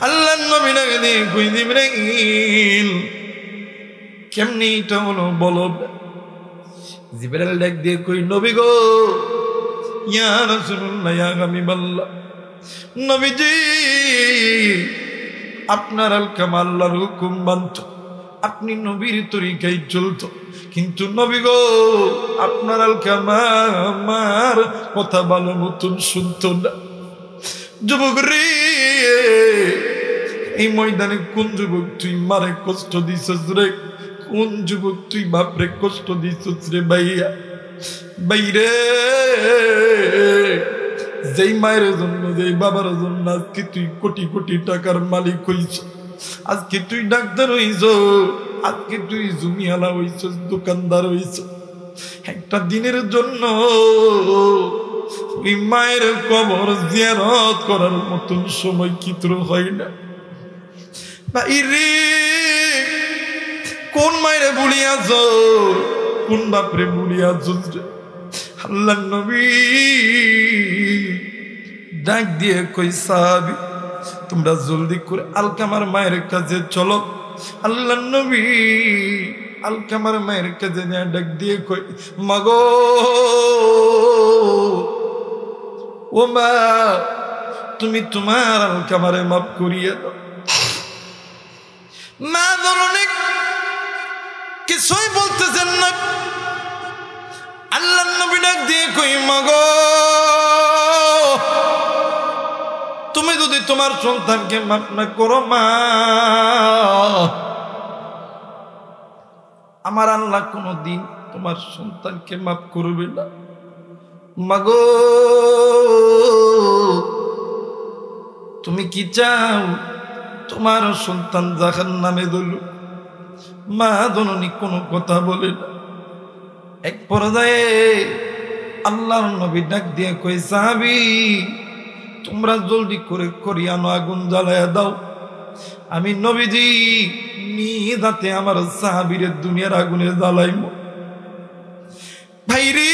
S1: আল্লাহর নবী ডাক দিয়ে কই জিবরাইল, কেমনি এটা হলো বলো। জিবরাইল ডাক দিয়ে কই নবী গো, ইয়া রাসূলুল্লাহ, ইয়া হাবিবাল্লাহ, নবীজি, আপনার আলকামা আল্লাহর হুকুম মানত, আপনি নবীর তরিকায় চলত, কিন্তু নবী গো, আপনার আলকামা আমার কথা ভালো মতন শুনত না। যুবক রে, এই ময়দানে কোন যুবক তুই মারে কষ্ট দিছস রে? কোন যুবক তুই বাপরে কষ্ট দিছস রে? ভাইয়া বাইরে, যেই মায়ের জন্য, যেই বাবার জন্য আজকে তুই কোটি কোটি টাকার মালিক হইছ, আজকে তুই ডাক্তার হইছ, আজকে তুই জমিওয়ালা হইছ, দোকানদার হইছ, একটা দিনের জন্য ওই মায়ের কবর জিয়ারত করার মতন সময় কি তোর হয় না? বাইরে, কোন মায়ের বুলিয়াছ, কোন বাপরে বুলিয়াছ? আল্লাহর নবী ডাক দিয়ে কই সাহাবী, তোমরা জলদি করে আলকামার মায়ের কাছে চলো। আল্লাহর নবী আলকামার মায়ের কাছে ডাক দিয়ে কই, মাগো, ও মা, তুমি তোমার আলকামারে মাফ করিয়ে দাও। মা ধরনের কিছুই বলতেছেন না। আল্লাহর নবী ডাক দিয়ে কই, মাগো, তুমি যদি তোমার সন্তানকে মাফ না করো মা, আমার আল্লাহ কোনদিন তোমার সন্তানকে মাফ করবে না। মাগো, তুমি কি চাও তোমার সন্তান জাহান্নামে দলুক? মা জননী কোনো কথা বলে না। এক পর্যায়ে আল্লাহর নবী ডাক দিয়ে কই, সাহাবী, তোমরা জলদি করে করিয়ানো আগুন জ্বালায়া দাও। আমি নবীজি নিজাতে আমার সাহাবীর দুনিয়ার আগুনে জ্বালাইব। ভাইরে,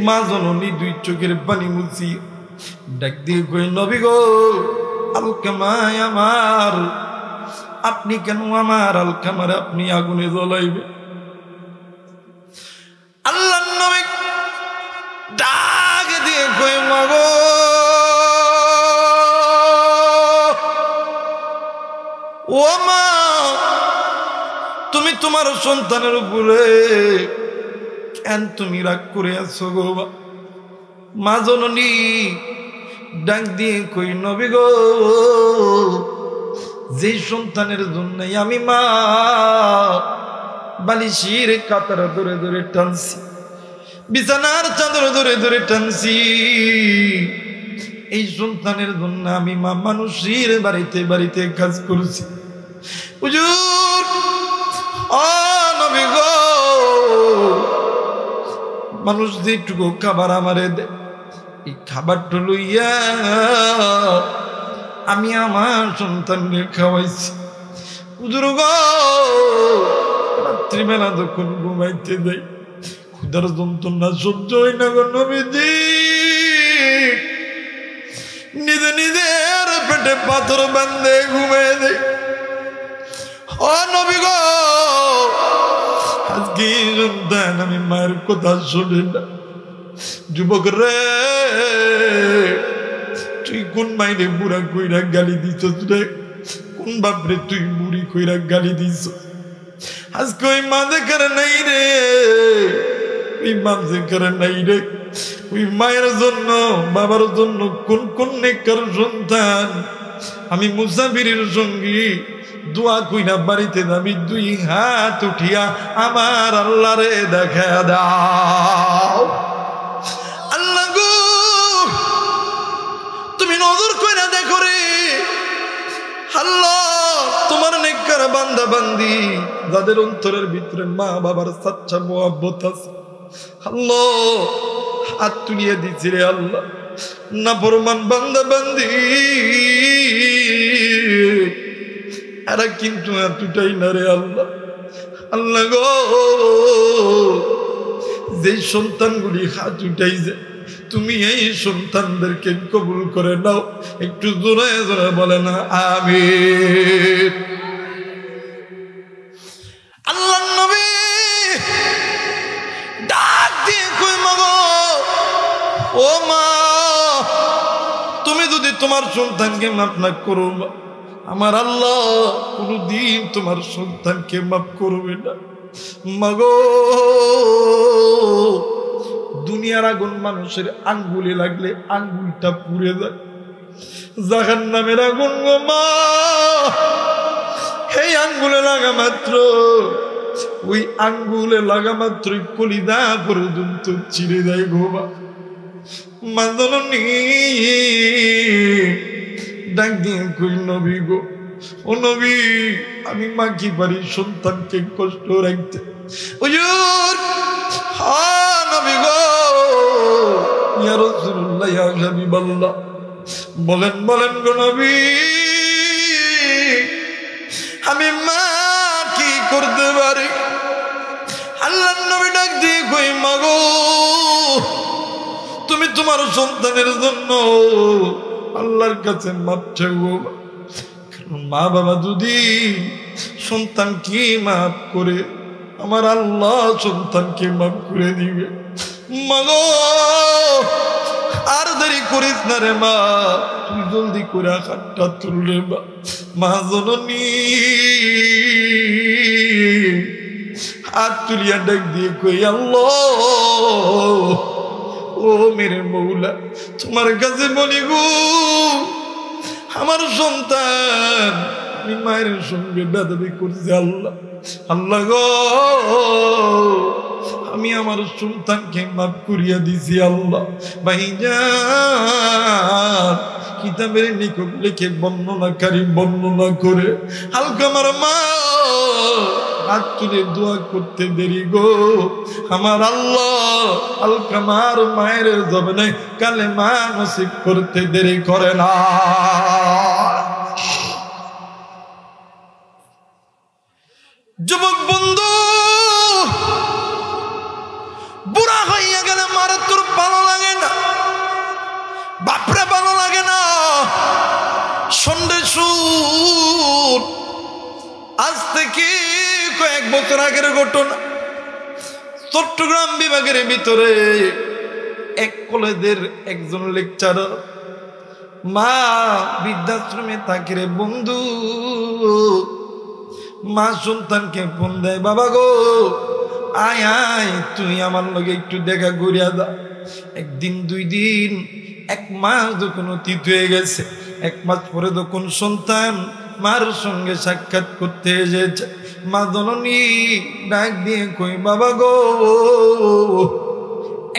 S1: মা জননী দুই চোখের পানি মুছি ডাক দিয়ে কই, নবী গো, আলকামায় আমার, আপনি কেন আমার আলকামারে আপনি আগুনে জ্বলাইবে? আল্লাহর নবী ডাক দিয়ে কই, মাগো, ও মা, তুমি তোমার সন্তানের উপরে কেন তুমি রাগ করে আছো গো? মা জননী ডাক দিয়ে কই, নবী গো, যে সন্তানের জন্য আমি মা বালিশের কাতার ধরে ধরে টানছি, বিছানার চাদর ধরে ধরে টানছি, এই সন্তানের জন্য আমি মা মানুষের বাড়িতে বাড়িতে কাজ করছি। হুজুর, ও নবী গো, মানুষ যেটুকু খাবার আমারে দেয়, এই খাবারটা লইয়া আমি আমার সন্তানকে খাওয়াইছি। হুজুর গো, রাত্রিবেলা যখন ঘুমাইতে যাই, ক্ষুধার যন্ত্রণা সহ্য হয় না গো নবীজি, নিজে নিজের পেটে পাথর বান্ধে ঘুমাই দেয়। ও নবী গো, আজকে সন্তান আমি মায়ের কথা শোনে না। যুবক রে, তুই কোন মাইরে বুড়া কইরা গালি দিছ রে? কোন বাপরে তুই বুড়ি কইরা গালি দিছ? আজকে ওই মা দেখার নাই রে, ওই মা দেখার নাই রে। ওই মায়ের জন্য, বাবার জন্য কোন কোন নেককার সন্তান আমি মুসাফিরের সঙ্গী দোয়া কইরা বাড়িতে আমি দুই হাত উঠিয়া আমার আল্লাহরে দেখা দাও। আল্লাহ গো, তুমি নজর কইরা দেখো রে। আল্লাহ, তোমার নেককার বান্দা বান্দি যাদের অন্তরের ভিতরে মা বাবার সাচ্চা মোহাব্বত আছে আল্লাহ হাত তুলিয়ে দিছি রে আল্লাহ নাফরমান বান্দা বান্দি এরা কিন্তু এতটাই না রে আল্লাহ আল্লাহ গো যে সন্তানগুলি হাত উঠাইছে তুমি এই সন্তানদেরকে কবুল করে নাও একটু জোরে জোরে বলে না আমিন আল্লাহ নবী ডাক দিয়ে কই মাগো ও মা তুমি যদি তোমার সন্তানকে মাফ না করো আমার আল্লাহ কোনদিন তোমার সন্তানকে মাফ করবে না মাগো দুনিয়ার আগুন মানুষের আঙ্গুলে লাগলে আঙ্গুলটা পুড়ে যায় জাহান্নামের আগুন গো মা এই আঙ্গুলে লাগা মাত্র ওই আঙ্গুলে লাগা মাত্রই কলিজা পর্যন্ত চিরে যায় গো মা জননী ডাক দিয়ে কই নবী গো ও নবী আমি মা কি পারি সন্তানকে কষ্ট রাখতে হুজুর হ্যাঁ নবী গো ইয়া রাসূলুল্লাহ ইয়া হাবিবাল্লাহ বলেন বলেন গো নবী আমি মা কি করতে পারি আল্লাহর নবী ডাক দিয়ে কই মা গো তুমি তোমার সন্তানের জন্য আল্লাহর কাছে মাপ চাইবো কারণ মা বাবা যদি সন্তানকে মাফ করে আমার আল্লাহ সন্তানকে মাফ করে দিবে মাগো আর দেরি করিস না রে মা তুই জলদি করে হাতটা তুললে মা জননী হাত তুলিয়া ডাক দিয়ে কই আল্লাহ ও মেরে মৌলা তোমার কাছে বলি গো আমার সন্তান আমি মায়ের সঙ্গে বেদবি করছি আল্লাহ আল্লাহ গো আমি আমার সন্তানকে মাফ করিয়া দিছি আল্লাহ ভাইজান কিতাবের নিকট লিখে বর্ণনাকারী বর্ণনা করে হালকা আমার মা হাত তুলে দোয়া করতে দেরি গো আমার আল্লাহ আলকামার মায়ের জবানে কালেমা নসিব করতে দেরি করে না যুবক বন্ধু বুড়া হইয়া গেলে মারে তোর ভালো লাগে না বাপরে ভালো লাগে না সন্ধ্যে শুন আজ থেকে কয়েক বছর আগের ঘটনা চট্টগ্রাম বিভাগের ভিতরে এক কলেজের একজন লেকচারার মা বৃদ্ধাশ্রমে থাকে রে বন্ধু মা সন্তানকে ফোন দেয় বাবা গো আয় আয় তুই আমার লগে একটু দেখা করিয়া দা একদিন দুই দিন এক মাস যখন অতীত হয়ে গেছে এক মাস পরে যখন সন্তান মার সঙ্গে সাক্ষাৎ করতে এসেছে মা জননী ডাক দিয়ে কই বাবা গো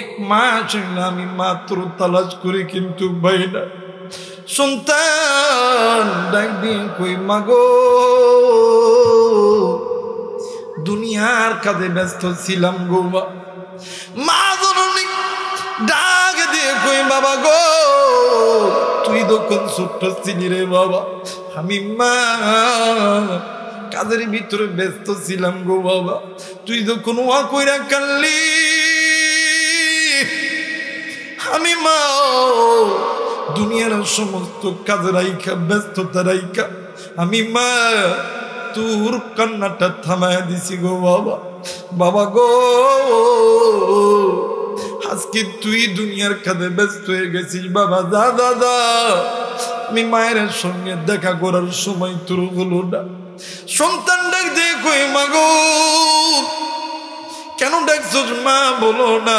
S1: এক মাস আমি মাত্র তালাশ করি কিন্তু ভাই না সন্তান ডাক দিয়ে কই মা গো দুনিয়ার কাজে ব্যস্ত ছিলাম গো মা জননী ডাক দিয়ে কই বাবা গো তুই তখন ছোট্ট ছিলি রে বাবা আমি মা কাজের ভিতরে ব্যস্ত ছিলাম গো বাবা তুই যখন ওয়া কইরা কানলি আমি মা দুনিয়ার সমস্ত কাজ রাইখা ব্যস্ততা রাইখা আমি মা তোর কান্নাটা থামায় দিছি গো বাবা বাবা গো আজকে তুই দুনিয়ার কাজে ব্যস্ত হয়ে গেছিস বাবা দা দাদা আমি মায়ের সঙ্গে দেখা করার সময় তোর হলো না সন্তান ডাক দিয়ে কই মা গো কেন ডাকছস মা বলো না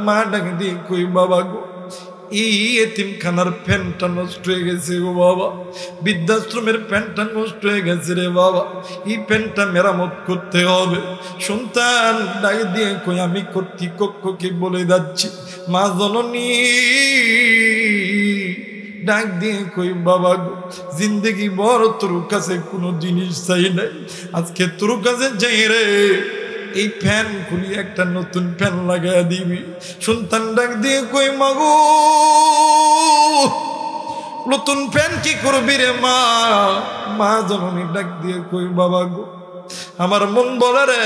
S1: মা ডাক দিয়ে কই বাবা গো এই এতিমখানার ফ্যানটা নষ্ট হয়ে গেছে গো বাবা বৃদ্ধাশ্রমের ফ্যানটা নষ্ট হয়ে গেছে রে বাবা এই ফ্যানটা মেরামত করতে হবে সন্তান ডাক দিয়ে কই আমি কর্তৃপক্ষকে বলে যাচ্ছি মা জননী ডাক দিয়ে কই বাবা গো জিন্দগি বড় তোর কাছে কোনো জিনিস চাই নাই, আজকে তোর কাছে যাই রে এই ফ্যান খুলি একটা নতুন ফ্যান লাগাই দিবি। সন্তান ডাক দিয়ে কই মাগো নতুন ফ্যান কি করবি রে মা? মা জননী ডাক দিয়ে কই বাবা গো আমার মন বলে রে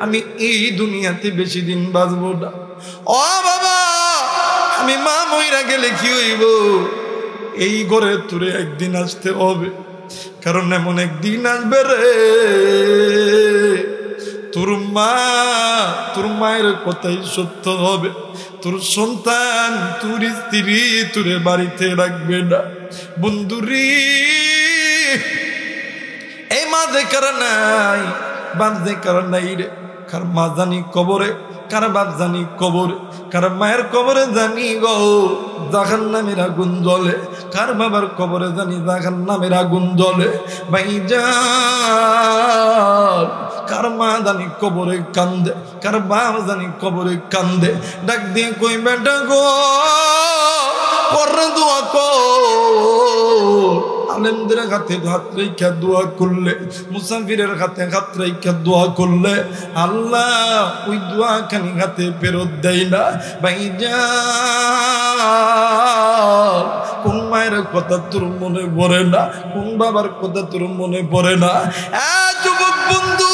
S1: আমি এই দুনিয়াতে বেশি দিন বাঁচবো না। ও বাবা আমি মা মইরা গেলে কি হইব? এই ঘরে তোরে একদিন আসতে হবে, কারণ এমন একদিন আসবে রে তোর মায়ের কথাই সত্য হবে, তোর সন্তান তোর স্ত্রী তোরে বাড়িতে রাখবে না। বন্ধুরি এই মা দেখার নাই বাপ দেখার নাই রে, কার মা জানি কবরে, কার বাপ জানি কবরে, কার মায়ের কবরে জানি গো জাহান্নামের আগুন জ্বলে, কার বাবার কবরে জানি জাহান্নামের আগুন জ্বলে। ভাইজান কার মা জানি কবরে কান্দে, কার বাপ জানি কবরে কান্দে। ডাক দিয়ে কই বেটা গো পরে দোয়া কর, আলেমদের হাতে হাত রেখা দোয়া করলে, মুসাফিরের হাতে হাত রেখা দোয়া করলে আল্লাহ ওই দোয়া খানি হাতে ফেরত দেয় না। ভাইজান কোন মায়ের কথা তোর মনে পড়ে না, কোন বাবার কথা তোর মনে পড়ে না? যুবক বন্ধু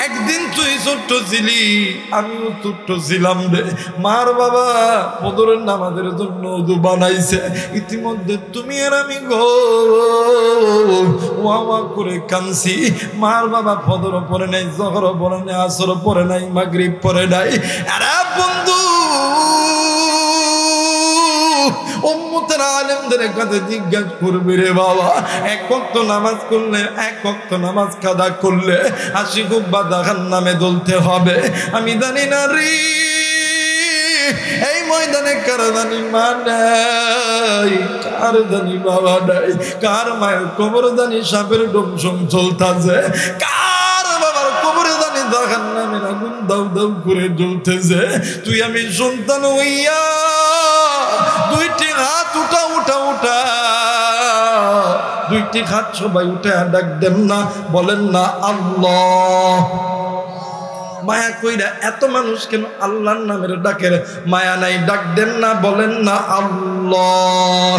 S1: একদিন তুই ছোট্ট ছিলি, আমিও ছোট্ট ছিলাম রে। মার বাবা ফজরের নামাজের জন্য ওযু বানাইছে, ইতিমধ্যে তুমি আর আমি গো ওয়া করে কানছি। মার বাবা ফজর পড়ে নাই, জোহর পড়ে নাই, আসর পড়ে নাই, মাগরিব পড়ে নাই। আরে বন্ধু উম্মতের আলেমদের কাছে জিজ্ঞাসা করবি রে বাবা এক ওয়াক্ত নামাজ করলে, এক ওয়াক্ত নামাজ কাদা করলে হাসি খুব বা জাহান্নামে জ্বলতে হবে। আমি জানি না রে এই ময়দানে কার জানি মা নাই, কার জানি বাবা নাই, কার মায়ের কবর জানি সাপের ডমসম চলতেছে, কার বাবার কবরে জানি জাহান্নামের আগুন দাউ দাউ করে জ্বলতেছে। তুই আমি সন্তান হইয়া দুইটি হাত উঠা উঠা উঠা, দুইটি হাত সবাই উঠে ডাক দেন না, বলেন না আল্লাহ। মায়া কইরা এত মানুষ কেন আল্লাহর নামের ডাকের মায়া নাই? ডাক দেন না, বলেন না আল্লাহ।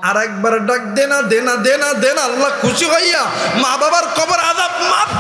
S1: আর একবার ডাক দেনা দেনা দেনা দেনা, আল্লাহ খুশি হইয়া মা বাবার কবর আযাব মাফ